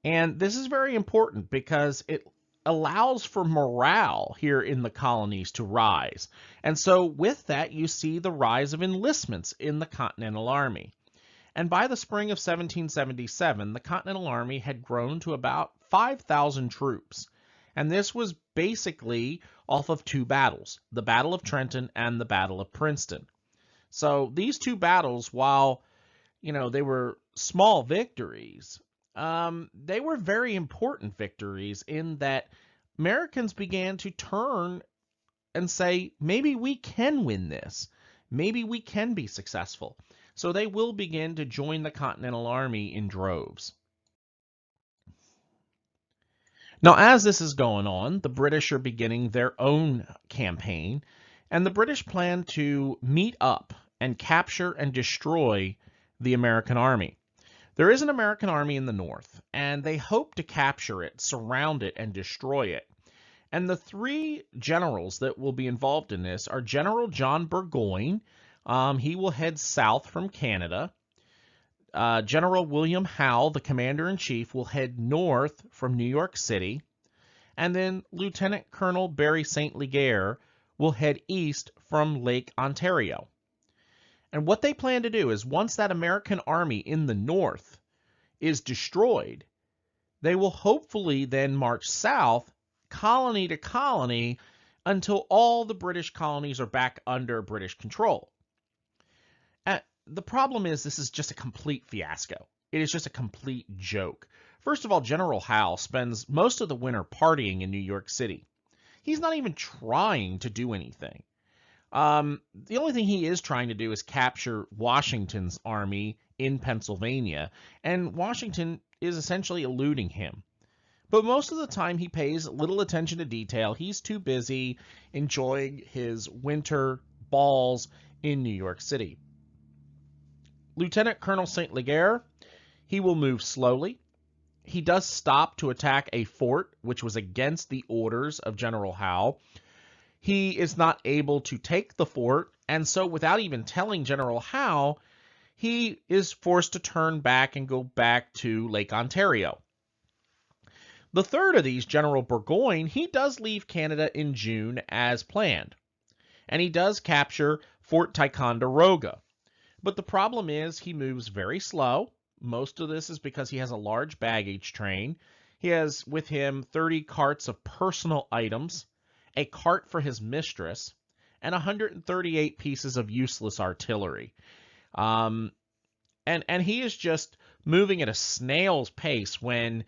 And this is very important because it allows for morale here in the colonies to rise. And so with that, you see the rise of enlistments in the Continental Army. And by the spring of 1777, the Continental Army had grown to about 5,000 troops. And this was basically off of 2 battles, the Battle of Trenton and the Battle of Princeton. So these 2 battles, while they were small victories, they were very important victories in that Americans began to turn and say, maybe we can win this. Maybe we can be successful. So they will begin to join the Continental Army in droves. Now, as this is going on, the British are beginning their own campaign, and the British plan to meet up and capture and destroy the American army. There is an American army in the north, and they hope to capture it, surround it, and destroy it. And the 3 generals that will be involved in this are General John Burgoyne. He will head south from Canada. General William Howe, the commander-in-chief, will head north from New York City. And then Lieutenant Colonel Barry St. Leger will head east from Lake Ontario. And what they plan to do is once that American army in the north is destroyed, they will hopefully then march south, colony to colony, until all the British colonies are back under British control. The problem is this is just a complete fiasco. It is just a complete joke. First of all, General Howe spends most of the winter partying in New York City. He's not even trying to do anything. The only thing he is trying to do is capture Washington's army in Pennsylvania, and Washington is essentially eluding him. But most of the time he pays little attention to detail. He's too busy enjoying his winter balls in New York City. Lieutenant Colonel St. Leger, he will move slowly. He does stop to attack a fort, which was against the orders of General Howe. He is not able to take the fort, and so without even telling General Howe, he is forced to turn back and go back to Lake Ontario. The third of these, General Burgoyne, he does leave Canada in June as planned, and he does capture Fort Ticonderoga. But the problem is he moves very slow, Most of this is because he has a large baggage train. He has with him 30 carts of personal items, a cart for his mistress, and 138 pieces of useless artillery. And he is just moving at a snail's pace when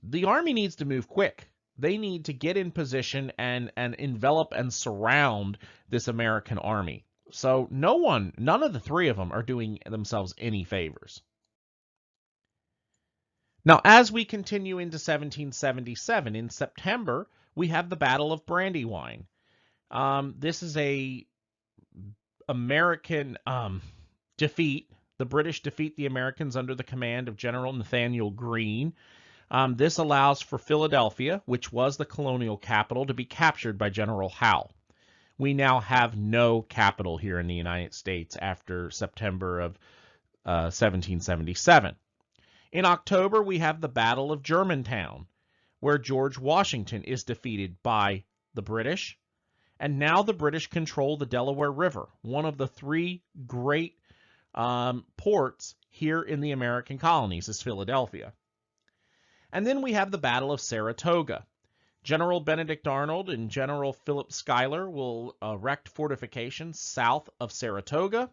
the army needs to move quick. They need to get in position and envelop and surround this American army. So none of the three of them are doing themselves any favors. Now, as we continue into 1777, in September, we have the Battle of Brandywine. This is a American defeat. The British defeat the Americans under the command of General Nathanael Greene. This allows for Philadelphia, which was the colonial capital, to be captured by General Howe. We now have no capital here in the United States after September of 1777. In October, we have the Battle of Germantown, where George Washington is defeated by the British. And now the British control the Delaware River, one of the three great ports here in the American colonies is Philadelphia. And then we have the Battle of Saratoga. General Benedict Arnold and General Philip Schuyler will erect fortifications south of Saratoga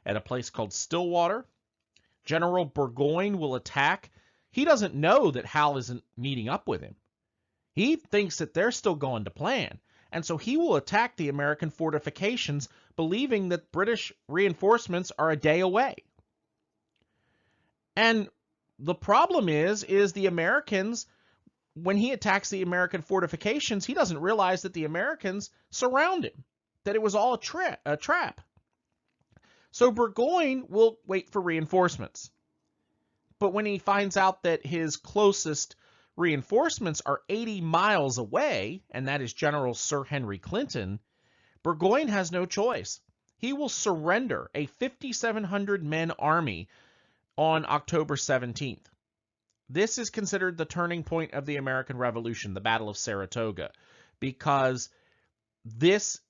at a place called Stillwater. General Burgoyne will attack. He doesn't know that Howe isn't meeting up with him. He thinks that they're still going to plan. And so he will attack the American fortifications, believing that British reinforcements are a day away. And the problem is the Americans, when he attacks the American fortifications, he doesn't realize that the Americans surround him, that it was all a trap. So Burgoyne will wait for reinforcements. But when he finds out that his closest reinforcements are 80 miles away, and that is General Sir Henry Clinton, Burgoyne has no choice. He will surrender a 5,700 men army on October 17th. This is considered the turning point of the American Revolution, the Battle of Saratoga, because this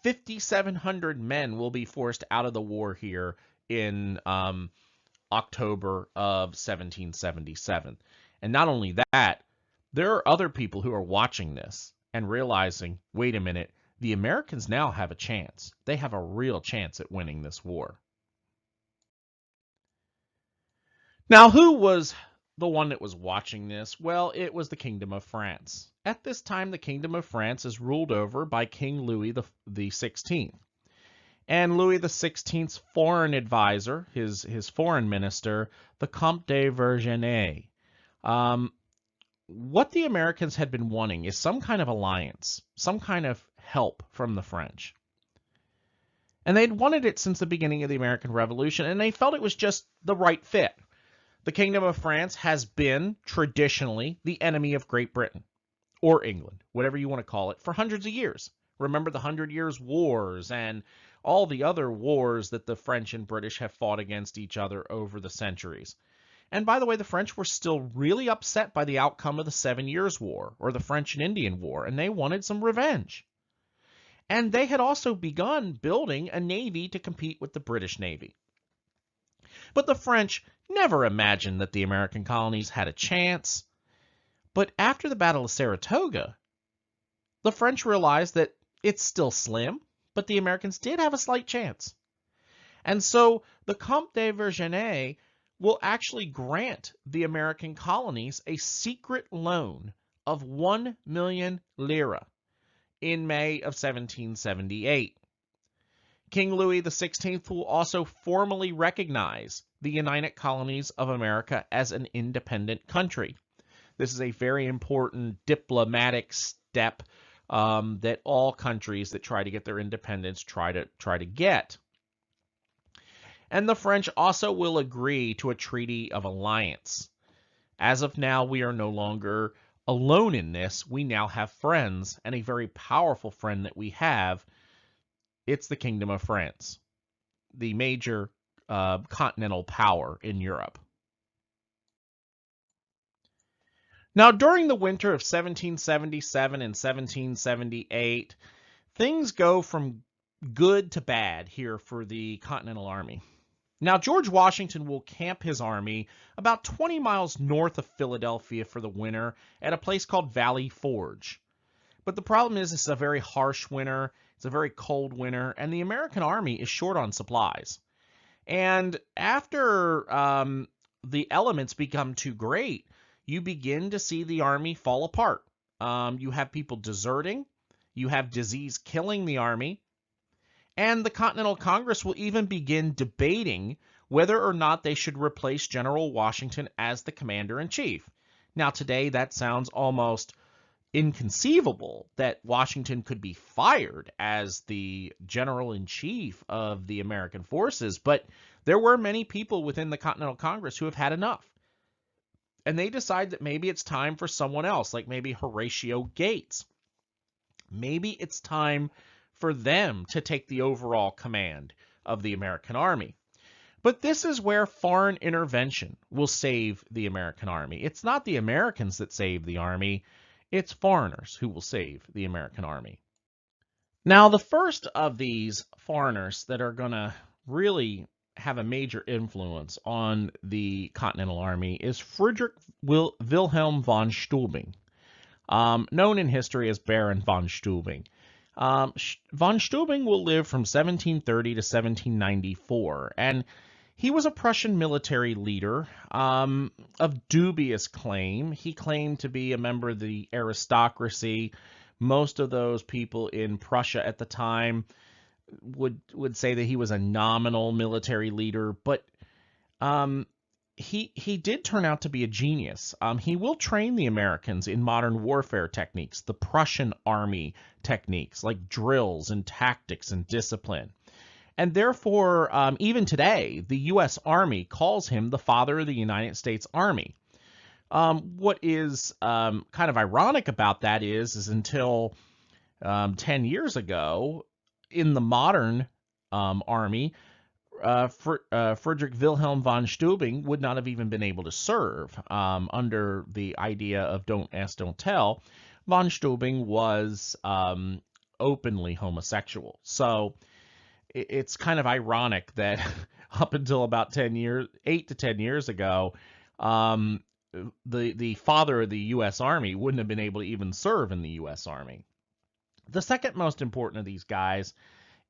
5,700 men will be forced out of the war here in October of 1777. And not only that, there are other people who are watching this and realizing, wait a minute, the Americans now have a chance. They have a real chance at winning this war. Now, who was the one that was watching this? Well, it was the Kingdom of France. At this time, the Kingdom of France is ruled over by King Louis the XVI. And Louis XVI's foreign advisor, his foreign minister, the Comte de Vergennes. What the Americans had been wanting is some kind of alliance, some kind of help from the French. And they'd wanted it since the beginning of the American Revolution, and they felt it was just the right fit. The Kingdom of France has been traditionally the enemy of Great Britain, or England, whatever you want to call it, for hundreds of years. Remember the 100 Years' Wars and all the other wars that the French and British have fought against each other over the centuries. And by the way, the French were still really upset by the outcome of the 7 Years' War, or the French and Indian War, and they wanted some revenge. And they had also begun building a navy to compete with the British Navy. But the French never imagined that the American colonies had a chance. But after the Battle of Saratoga, the French realized that it's still slim, but the Americans did have a slight chance. And so the Comte de Vergennes will actually grant the American colonies a secret loan of 1 million lira in May of 1778. King Louis XVI will also formally recognize the United Colonies of America as an independent country. This is a very important diplomatic step that all countries that try to get their independence try to get. And the French also will agree to a treaty of alliance. As of now, we are no longer alone in this. We now have friends, and a very powerful friend that we have, it's the Kingdom of France, the major continental power in Europe. Now, during the winter of 1777 and 1778, things go from good to bad here for the Continental Army. Now, George Washington will camp his army about 20 miles north of Philadelphia for the winter at a place called Valley Forge. But the problem is, it's a very harsh winter, it's a very cold winter, and the American army is short on supplies. And after the elements become too great, you begin to see the army fall apart. You have people deserting, you have disease killing the army, and the Continental Congress will even begin debating whether or not they should replace General Washington as the commander-in-chief. Now, today, that sounds almost inconceivable that Washington could be fired as the general-in-chief of the American forces, but there were many people within the Continental Congress who have had enough. And they decide that maybe it's time for someone else, like maybe Horatio Gates. Maybe it's time for them to take the overall command of the American army. But this is where foreign intervention will save the American army. It's not the Americans that save the army, it's foreigners who will save the American army. Now, the first of these foreigners that are going to really have a major influence on the Continental Army is Friedrich Wilhelm von Steuben, known in history as Baron von Steuben. Von Steuben will live from 1730 to 1794, and he was a Prussian military leader of dubious claim. He claimed to be a member of the aristocracy. Most of those people in Prussia at the time would say that he was a nominal military leader, but he did turn out to be a genius. He will train the Americans in modern warfare techniques, the Prussian army techniques, like drills and tactics and discipline. And therefore, even today, the U.S. Army calls him the father of the United States Army. What is kind of ironic about that is until 10 years ago, in the modern army, Friedrich Wilhelm von Steuben would not have even been able to serve under the idea of don't ask, don't tell. Von Steuben was openly homosexual. So it's kind of ironic that up until about 8 to 10 years ago, the father of the U.S. Army wouldn't have been able to even serve in the U.S. Army. The second most important of these guys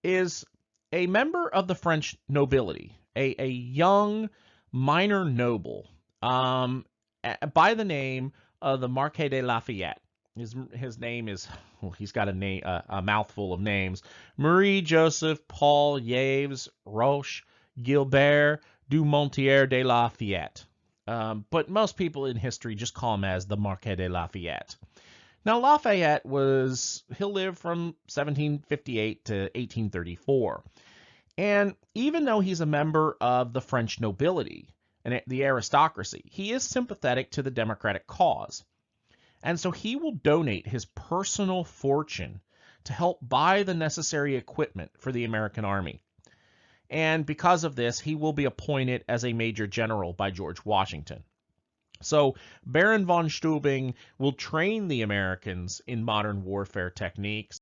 is a member of the French nobility, a young minor noble by the name of the Marquis de Lafayette. His name is, well, he's got a mouthful of names: Marie Joseph Paul Yves Roche Gilbert du Monthier de Lafayette. But most people in history just call him as the Marquis de Lafayette. Now, Lafayette he'll live from 1758 to 1834. And even though he's a member of the French nobility and the aristocracy, he is sympathetic to the democratic cause. And so he will donate his personal fortune to help buy the necessary equipment for the American army. And because of this, he will be appointed as a major general by George Washington. So Baron von Steuben will train the Americans in modern warfare techniques,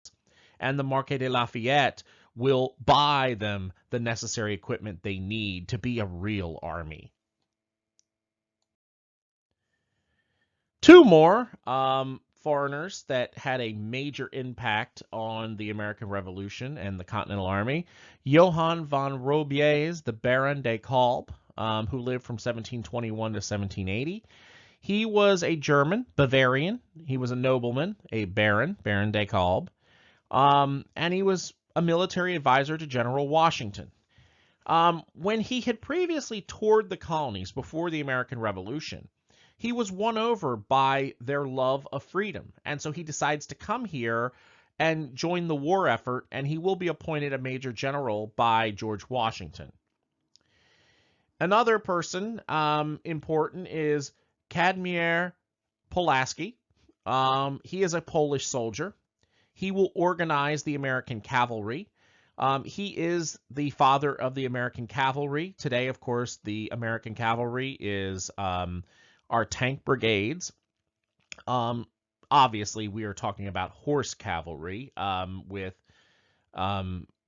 and the Marquis de Lafayette will buy them the necessary equipment they need to be a real army. Two more foreigners that had a major impact on the American Revolution and the Continental Army: Johann von Robiers, the Baron de Kalb, who lived from 1721 to 1780. He was a German, Bavarian. He was a nobleman, a baron, Baron de Kalb, and he was a military advisor to General Washington. When he had previously toured the colonies before the American Revolution, he was won over by their love of freedom, and so he decides to come here and join the war effort, and he will be appointed a major general by George Washington. Another person important is Kazimierz Pulaski. He is a Polish soldier. He will organize the American cavalry. He is the father of the American cavalry. Today, of course, the American cavalry is our tank brigades. Obviously, we are talking about horse cavalry with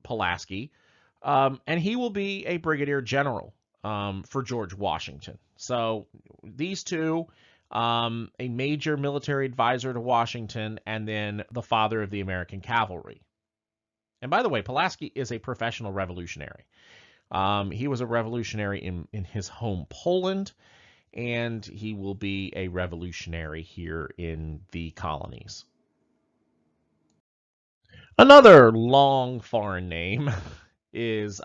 Pulaski. And he will be a brigadier general for George Washington. So these two, a major military advisor to Washington, and then the father of the American cavalry. And by the way, Pulaski is a professional revolutionary. He was a revolutionary in his home Poland, and he will be a revolutionary here in the colonies. Another long foreign name is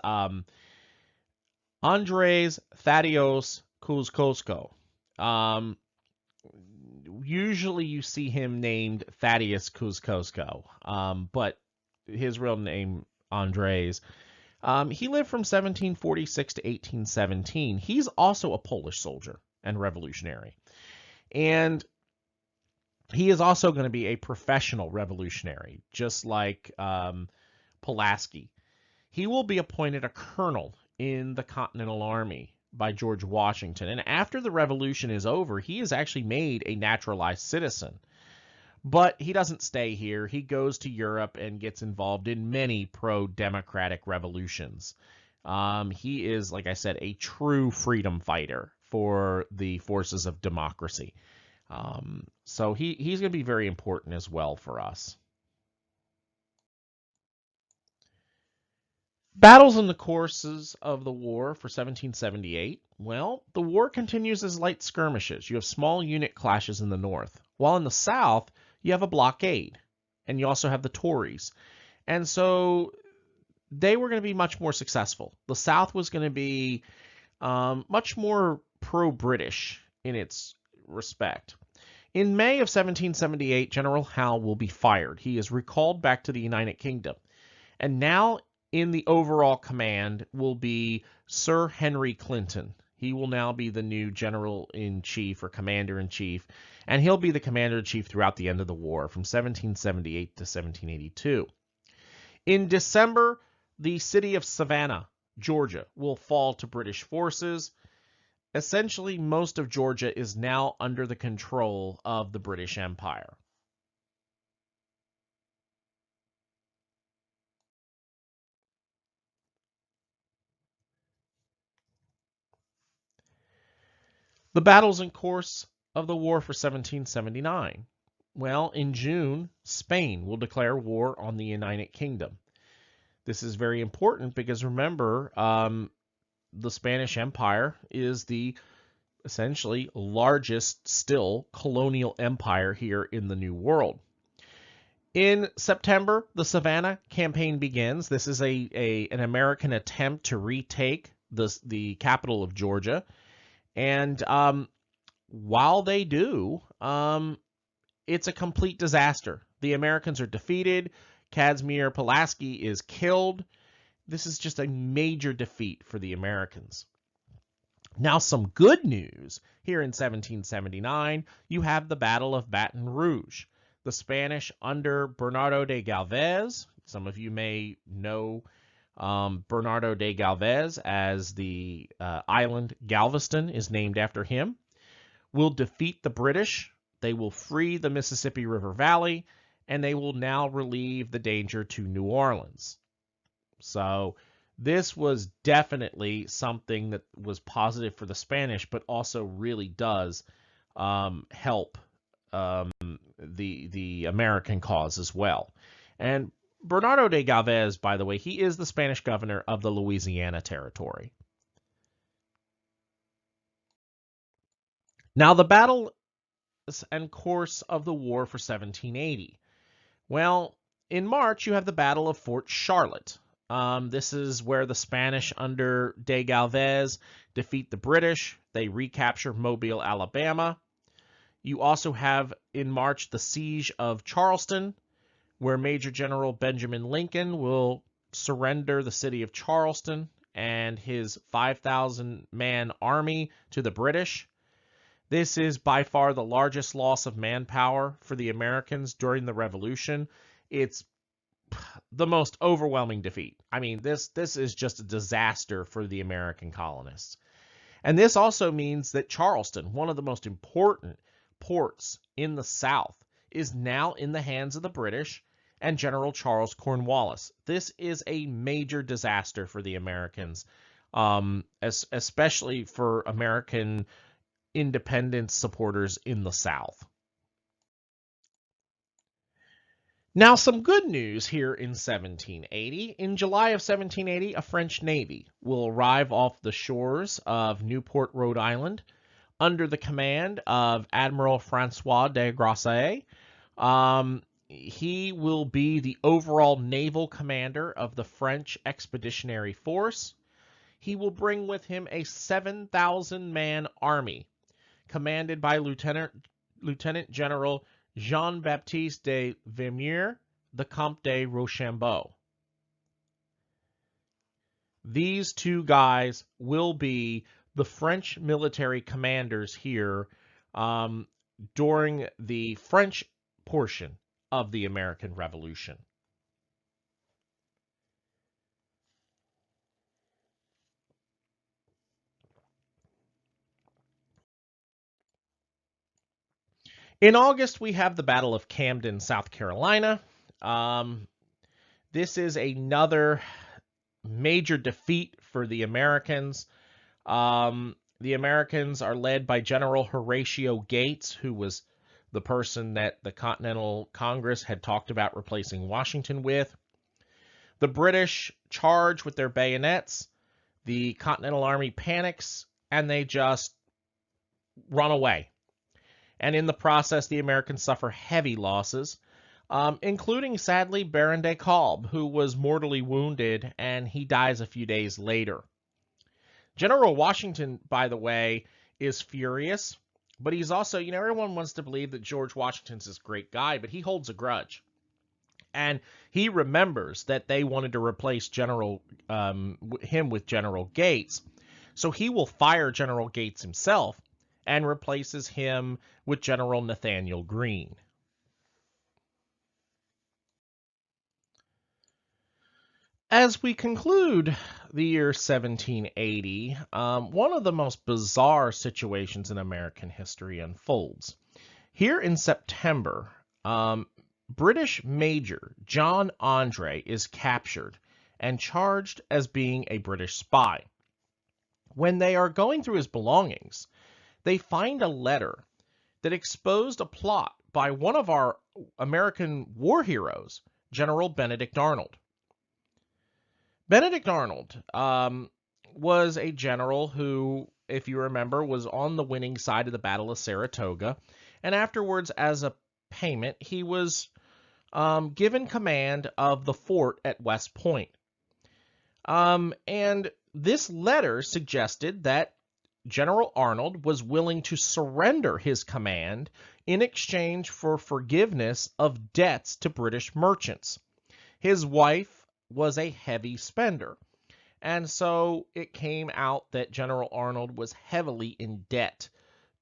Andres Thaddeus Kosciuszko. Usually you see him named Thaddeus Kosciuszko, but his real name, Andres. He lived from 1746 to 1817. He's also a Polish soldier and revolutionary. And he is also going to be a professional revolutionary, just like Pulaski. He will be appointed a colonel in the Continental Army by George Washington. And after the revolution is over, he is actually made a naturalized citizen. But he doesn't stay here. He goes to Europe and gets involved in many pro-democratic revolutions. He is, like I said, a true freedom fighter for the forces of democracy. So he's going to be very important as well for us. Battles in the courses of the war for 1778. Well, the war continues as light skirmishes. You have small unit clashes in the north, while in the south, you have a blockade, and you also have the Tories. And so they were going to be much more successful. The South was going to be much more pro-British in its respect. In May of 1778, General Howe will be fired. He is recalled back to the United Kingdom. And now in the overall command will be Sir Henry Clinton. He will now be the new general-in-chief or commander-in-chief, and he'll be the commander-in-chief throughout the end of the war from 1778 to 1782. In December, the city of Savannah, Georgia, will fall to British forces. Essentially, most of Georgia is now under the control of the British Empire. The battles in course of the war for 1779. Well, in June, Spain will declare war on the United Kingdom. This is very important because remember, the Spanish Empire is the essentially largest still colonial empire here in the New World. In September, the Savannah campaign begins. This is an American attempt to retake the capital of Georgia. And while they do, it's a complete disaster. The Americans are defeated. Casimir Pulaski is killed. This is just a major defeat for the Americans. Now, some good news. Here in 1779, you have the Battle of Baton Rouge. The Spanish under Bernardo de Galvez, some of you may know Bernardo de Galvez as the island Galveston is named after him, will defeat the British. They will free the Mississippi River Valley, and they will now relieve the danger to New Orleans. So this was definitely something that was positive for the Spanish, but also really does help the American cause as well. And Bernardo de Galvez, by the way, he is the Spanish governor of the Louisiana Territory. Now, the battle and course of the war for 1780. Well, in March, you have the Battle of Fort Charlotte. This is where the Spanish under de Galvez defeat the British. They recapture Mobile, Alabama. You also have, in March, the Siege of Charleston, where Major General Benjamin Lincoln will surrender the city of Charleston and his 5,000-man army to the British. This is by far the largest loss of manpower for the Americans during the Revolution. It's the most overwhelming defeat. I mean, this is just a disaster for the American colonists. And this also means that Charleston, one of the most important ports in the South, is now in the hands of the British, and General Charles Cornwallis. This is a major disaster for the Americans, especially for American independence supporters in the South. Now, some good news here in 1780. In July of 1780, a French navy will arrive off the shores of Newport, Rhode Island, under the command of Admiral Francois de Grasse. He will be the overall naval commander of the French Expeditionary Force. He will bring with him a 7,000-man army, commanded by Lieutenant General Jean-Baptiste de Vermure, the Comte de Rochambeau. These two guys will be the French military commanders here during the French portion of the American Revolution. In August, we have the Battle of Camden, South Carolina. This is another major defeat for the Americans. The Americans are led by General Horatio Gates, who was the person that the Continental Congress had talked about replacing Washington with. The British charge with their bayonets. The Continental Army panics, and they just run away. And in the process, the Americans suffer heavy losses, including, sadly, Baron de Kalb, who was mortally wounded, and he dies a few days later. General Washington, by the way, is furious, but he's also, everyone wants to believe that George Washington's this great guy, but he holds a grudge. And he remembers that they wanted to replace him with General Gates, so he will fire General Gates himself and replaces him with General Nathanael Greene. As we conclude the year 1780, one of the most bizarre situations in American history unfolds. Here in September, British Major John Andre is captured and charged as being a British spy. When they are going through his belongings, they find a letter that exposed a plot by one of our American war heroes, General Benedict Arnold. Benedict Arnold was a general who, if you remember, was on the winning side of the Battle of Saratoga, and afterwards, as a payment, he was given command of the fort at West Point. And this letter suggested that General Arnold was willing to surrender his command in exchange for forgiveness of debts to British merchants. His wife was a heavy spender, and so it came out that General Arnold was heavily in debt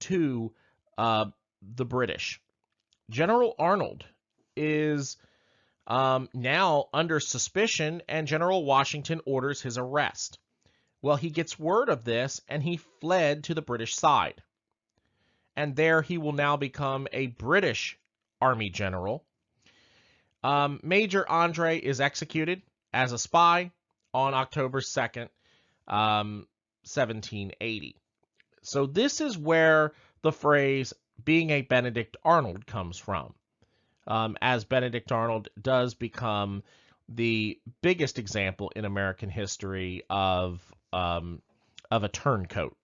to the British. General Arnold is now under suspicion, and General Washington orders his arrest. Well, he gets word of this, and he fled to the British side. And there he will now become a British Army general. Major Andre is executed as a spy on October 2nd, 1780. So this is where the phrase being a Benedict Arnold comes from, as Benedict Arnold does become the biggest example in American history of a turncoat.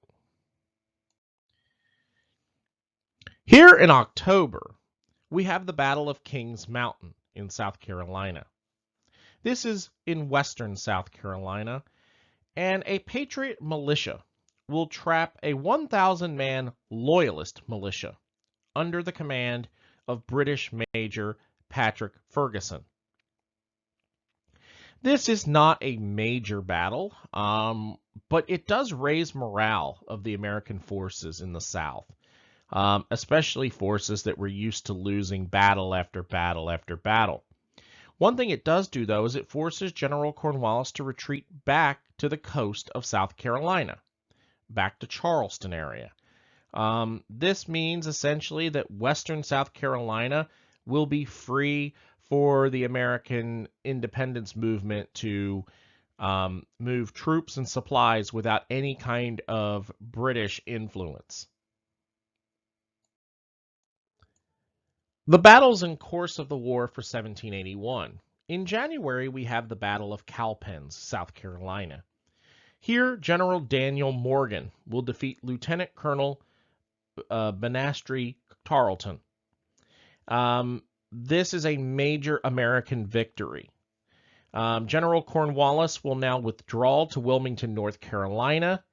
Here in October, we have the Battle of Kings Mountain in South Carolina. This is in western South Carolina, and a Patriot militia will trap a 1,000-man Loyalist militia under the command of British Major Patrick Ferguson. This is not a major battle, but it does raise morale of the American forces in the South, especially forces that were used to losing battle after battle after battle. One thing it does do, though, is it forces General Cornwallis to retreat back to the coast of South Carolina, back to Charleston area. This means essentially that western South Carolina will be free for the American independence movement to move troops and supplies without any kind of British influence. The battles in course of the war for 1781. In January, we have the Battle of Cowpens, South Carolina. Here, General Daniel Morgan will defeat Lieutenant Colonel Banastre Tarleton. This is a major American victory. General Cornwallis will now withdraw to Wilmington, North Carolina,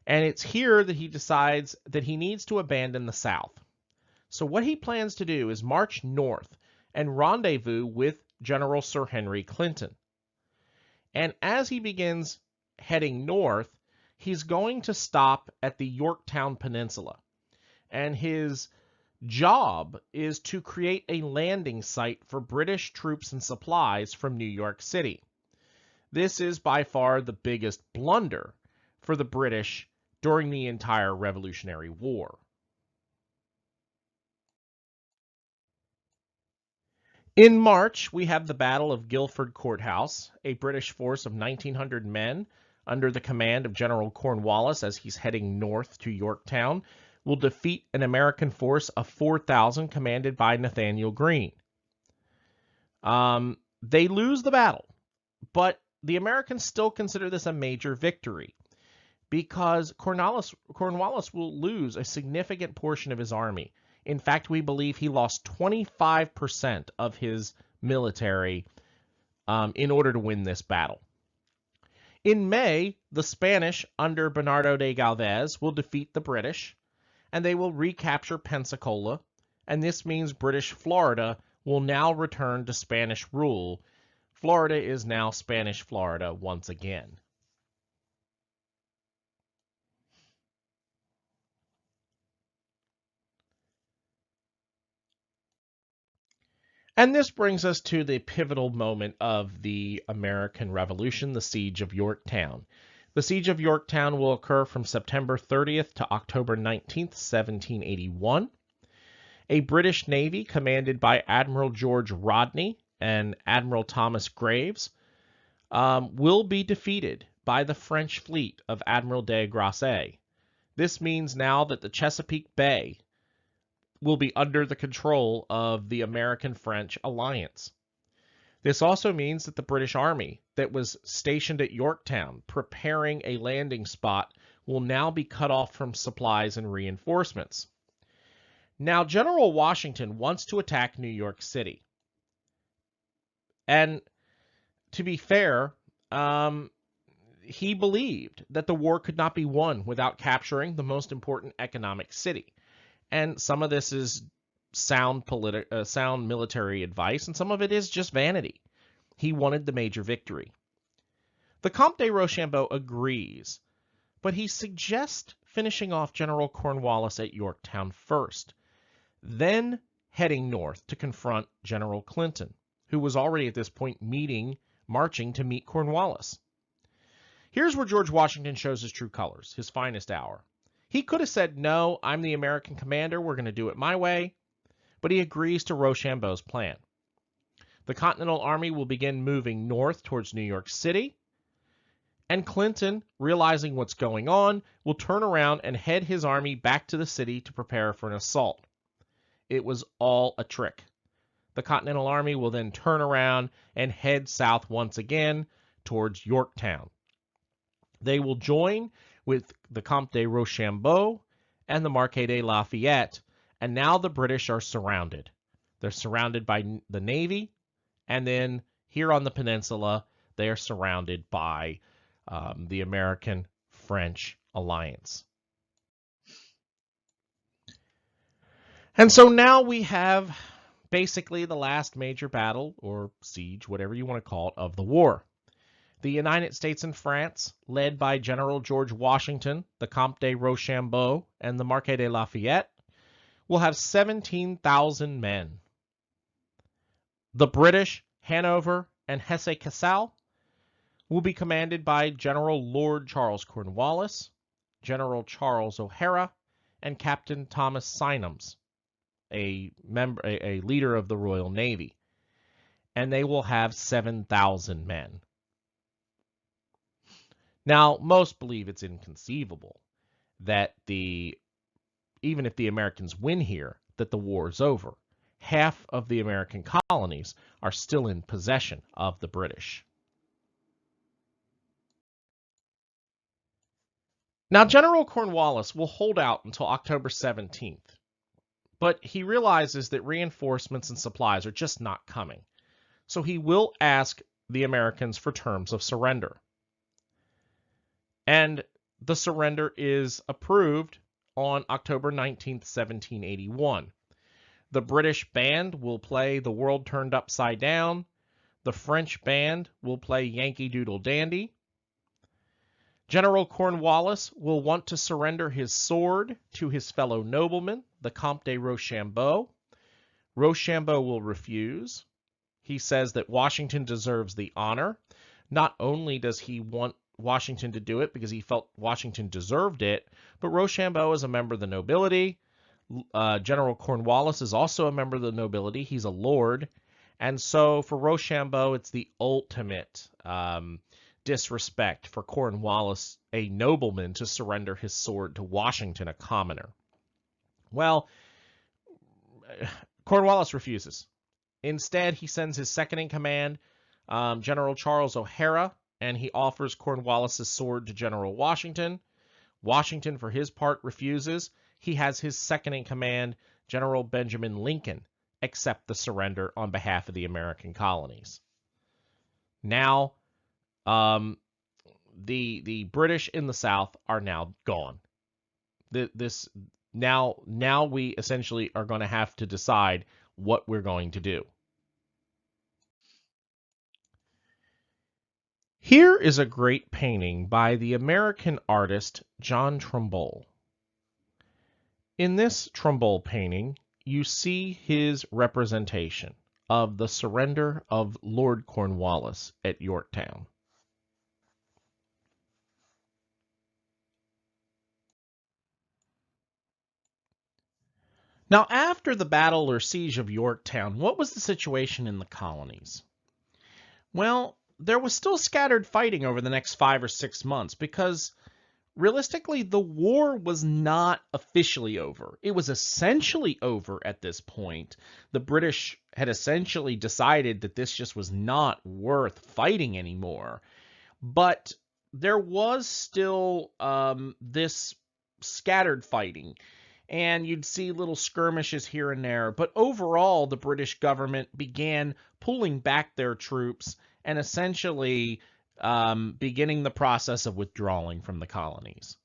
and it's here that he decides that he needs to abandon the South. So what he plans to do is march north and rendezvous with General Sir Henry Clinton. And as he begins heading north, he's going to stop at the Yorktown Peninsula. And his job is to create a landing site for British troops and supplies from New York City. This is by far the biggest blunder for the British during the entire Revolutionary War. In March, we have the Battle of Guilford Courthouse, a British force of 1,900 men under the command of General Cornwallis as he's heading north to Yorktown, will defeat an American force of 4,000 commanded by Nathaniel Greene. They lose the battle, but the Americans still consider this a major victory because Cornwallis will lose a significant portion of his army. In fact, we believe he lost 25% of his military in order to win this battle. In May, the Spanish under Bernardo de Galvez will defeat the British, and they will recapture Pensacola, and this means British Florida will now return to Spanish rule. Florida is now Spanish Florida once again. And this brings us to the pivotal moment of the American Revolution, the Siege of Yorktown. The Siege of Yorktown will occur from September 30th to October 19th, 1781. A British Navy commanded by Admiral George Rodney and Admiral Thomas Graves will be defeated by the French fleet of Admiral de Grasse. This means now that the Chesapeake Bay will be under the control of the American-French alliance. This also means that the British Army that was stationed at Yorktown preparing a landing spot will now be cut off from supplies and reinforcements. Now, General Washington wants to attack New York City. And to be fair, he believed that the war could not be won without capturing the most important economic city. And some of this is sound military advice, and some of it is just vanity. He wanted the major victory. The Comte de Rochambeau agrees, but he suggests finishing off General Cornwallis at Yorktown first, then heading north to confront General Clinton, who was already at this point marching to meet Cornwallis. Here's where George Washington shows his true colors, his finest hour. He could have said, no, I'm the American commander, we're going to do it my way, but he agrees to Rochambeau's plan. The Continental Army will begin moving north towards New York City, and Clinton, realizing what's going on, will turn around and head his army back to the city to prepare for an assault. It was all a trick. The Continental Army will then turn around and head south once again towards Yorktown. They will join with the Comte de Rochambeau and the Marquis de Lafayette, and now the British are surrounded. They're surrounded by the Navy, and then here on the peninsula, they are surrounded by the American-French alliance. And so now we have basically the last major battle, or siege, whatever you want to call it, of the war. The United States and France, led by General George Washington, the Comte de Rochambeau, and the Marquis de Lafayette, will have 17,000 men. The British, Hanover, and Hesse-Cassel will be commanded by General Lord Charles Cornwallis, General Charles O'Hara, and Captain Thomas Symonds, a leader of the Royal Navy. and they will have 7,000 men. Now, most believe it's inconceivable that even if the Americans win here, that the war is over. Half of the American colonies are still in possession of the British. Now, General Cornwallis will hold out until October 17th, but he realizes that reinforcements and supplies are just not coming. So he will ask the Americans for terms of surrender. And the surrender is approved on October 19th, 1781. The British band will play The World Turned Upside Down. The French band will play Yankee Doodle Dandy. General Cornwallis will want to surrender his sword to his fellow nobleman, the Comte de Rochambeau. Rochambeau will refuse. He says that Washington deserves the honor. Not only does he want Washington to do it because he felt Washington deserved it, but Rochambeau is a member of the nobility. General Cornwallis is also a member of the nobility. He's a lord. And so for Rochambeau, it's the ultimate disrespect for Cornwallis, a nobleman, to surrender his sword to Washington, a commoner. Well, Cornwallis refuses. Instead, he sends his second in command, General Charles O'Hara, and he offers Cornwallis's sword to General Washington. Washington, for his part, refuses. He has his second in command, General Benjamin Lincoln, accept the surrender on behalf of the American colonies. Now, the British in the South are now gone. Now we essentially are going to have to decide what we're going to do. Here is a great painting by the American artist John Trumbull. In this Trumbull painting, you see his representation of the surrender of Lord Cornwallis at Yorktown. Now, after the battle or siege of Yorktown, what was the situation in the colonies? Well, there was still scattered fighting over the next 5 or 6 months because realistically, the war was not officially over. It was essentially over at this point. The British had essentially decided that this just was not worth fighting anymore. But there was still this scattered fighting, and you'd see little skirmishes here and there. But overall, the British government began pulling back their troops and essentially beginning the process of withdrawing from the colonies.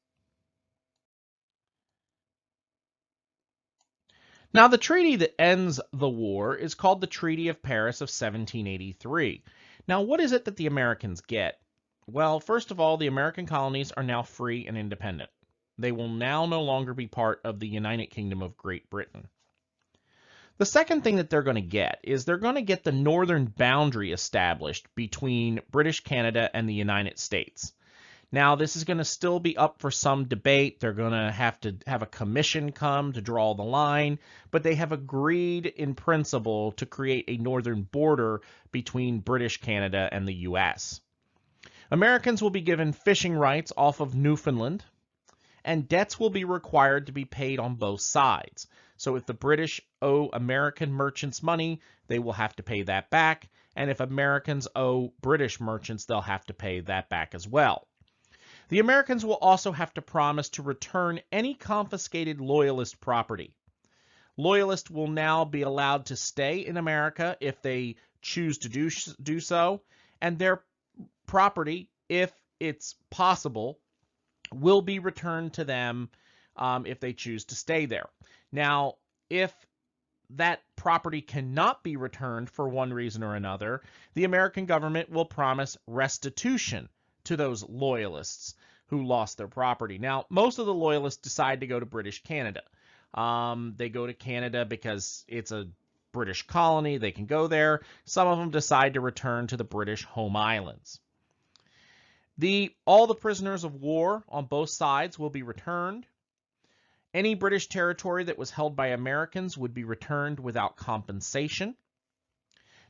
Now, the treaty that ends the war is called the Treaty of Paris of 1783. Now, what is it that the Americans get? Well, first of all, the American colonies are now free and independent. They will now no longer be part of the United Kingdom of Great Britain. The second thing that they're going to get is they're going to get the northern boundary established between British Canada and the United States. Now, this is going to still be up for some debate. They're going to have a commission come to draw the line, but they have agreed in principle to create a northern border between British Canada and the U.S. Americans will be given fishing rights off of Newfoundland, and debts will be required to be paid on both sides. So if the British owe American merchants money, they will have to pay that back. And if Americans owe British merchants, they'll have to pay that back as well. The Americans will also have to promise to return any confiscated Loyalist property. Loyalists will now be allowed to stay in America if they choose to do so, and their property, if it's possible, will be returned to them if they choose to stay there. Now, if that property cannot be returned for one reason or another, the American government will promise restitution to those loyalists who lost their property. Now, most of the loyalists decide to go to British Canada. They go to Canada because it's a British colony. They can go there. Some of them decide to return to the British home islands. All the prisoners of war on both sides will be returned. Any British territory that was held by Americans would be returned without compensation.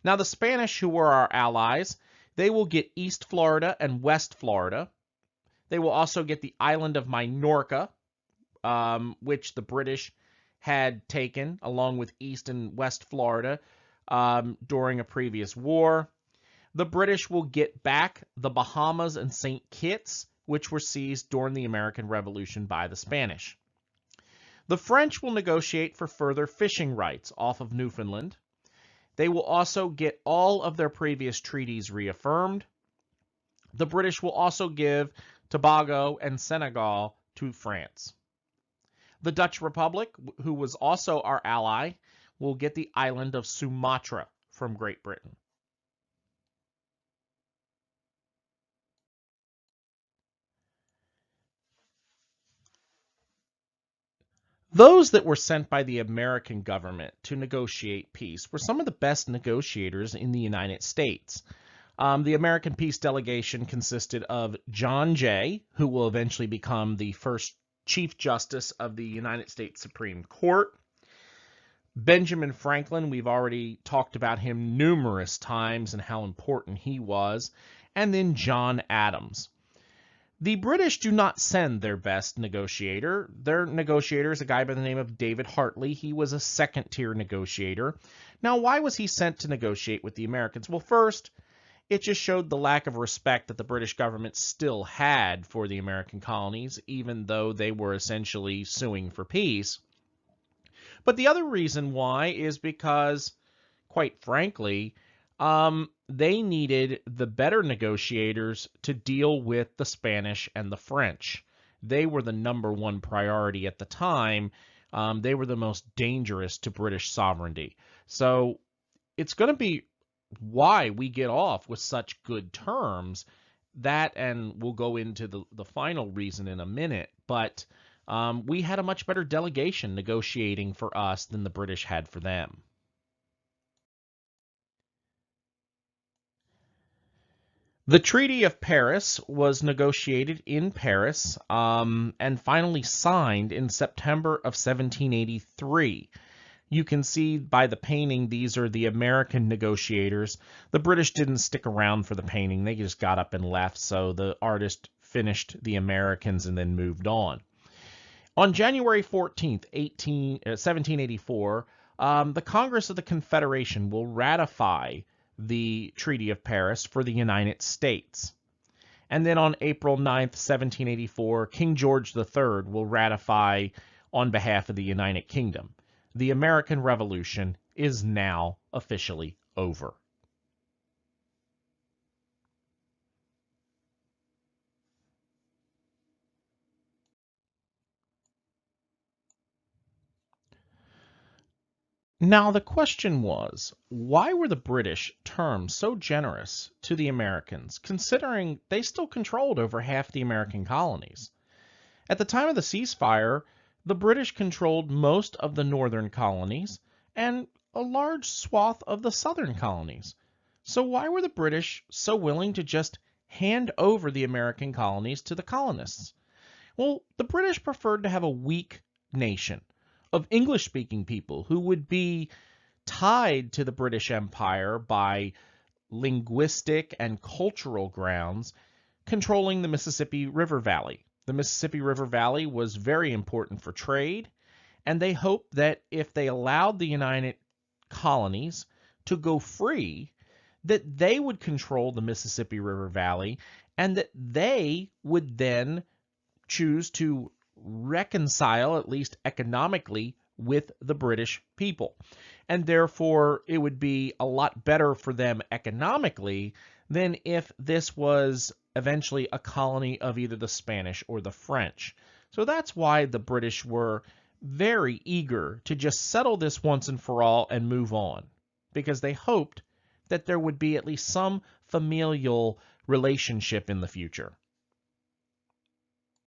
Now, the Spanish, who were our allies, they will get East Florida and West Florida. They will also get the island of Minorca, which the British had taken along with East and West Florida during a previous war. The British will get back the Bahamas and St. Kitts, which were seized during the American Revolution by the Spanish. The French will negotiate for further fishing rights off of Newfoundland. They will also get all of their previous treaties reaffirmed. The British will also give Tobago and Senegal to France. The Dutch Republic, who was also our ally, will get the island of Sumatra from Great Britain. Those that were sent by the American government to negotiate peace were some of the best negotiators in the United States. The American peace delegation consisted of John Jay, who will eventually become the first Chief Justice of the United States Supreme Court. Benjamin Franklin, we've already talked about him numerous times and how important he was. And then John Adams. The British do not send their best negotiator. Their negotiator is a guy by the name of David Hartley. He was a second-tier negotiator. Now, why was he sent to negotiate with the Americans? Well, first, it just showed the lack of respect that the British government still had for the American colonies, even though they were essentially suing for peace. But the other reason why is because, quite frankly, they needed the better negotiators to deal with the Spanish and the French. They were the number one priority at the time. They were the most dangerous to British sovereignty. So it's going to be why we get off with such good terms. That, and we'll go into the final reason in a minute, but we had a much better delegation negotiating for us than the British had for them. The Treaty of Paris was negotiated in Paris and finally signed in September of 1783. You can see by the painting, these are the American negotiators. The British didn't stick around for the painting. They just got up and left, so the artist finished the Americans and then moved on. On January 14th, 1784, the Congress of the Confederation will ratify the Treaty of Paris for the United States. And then on April 9th, 1784, King George III will ratify on behalf of the United Kingdom. The American Revolution is now officially over. Now, the question was, why were the British terms so generous to the Americans, considering they still controlled over half the American colonies? At the time of the ceasefire, the British controlled most of the northern colonies and a large swath of the southern colonies. So why were the British so willing to just hand over the American colonies to the colonists? Well, the British preferred to have a weak nation of English-speaking people who would be tied to the British Empire by linguistic and cultural grounds, controlling the Mississippi River Valley. The Mississippi River Valley was very important for trade, and they hoped that if they allowed the United Colonies to go free, that they would control the Mississippi River Valley, and that they would then choose to reconcile, at least economically, with the British people. And therefore, it would be a lot better for them economically than if this was eventually a colony of either the Spanish or the French. So that's why the British were very eager to just settle this once and for all and move on, because they hoped that there would be at least some familial relationship in the future.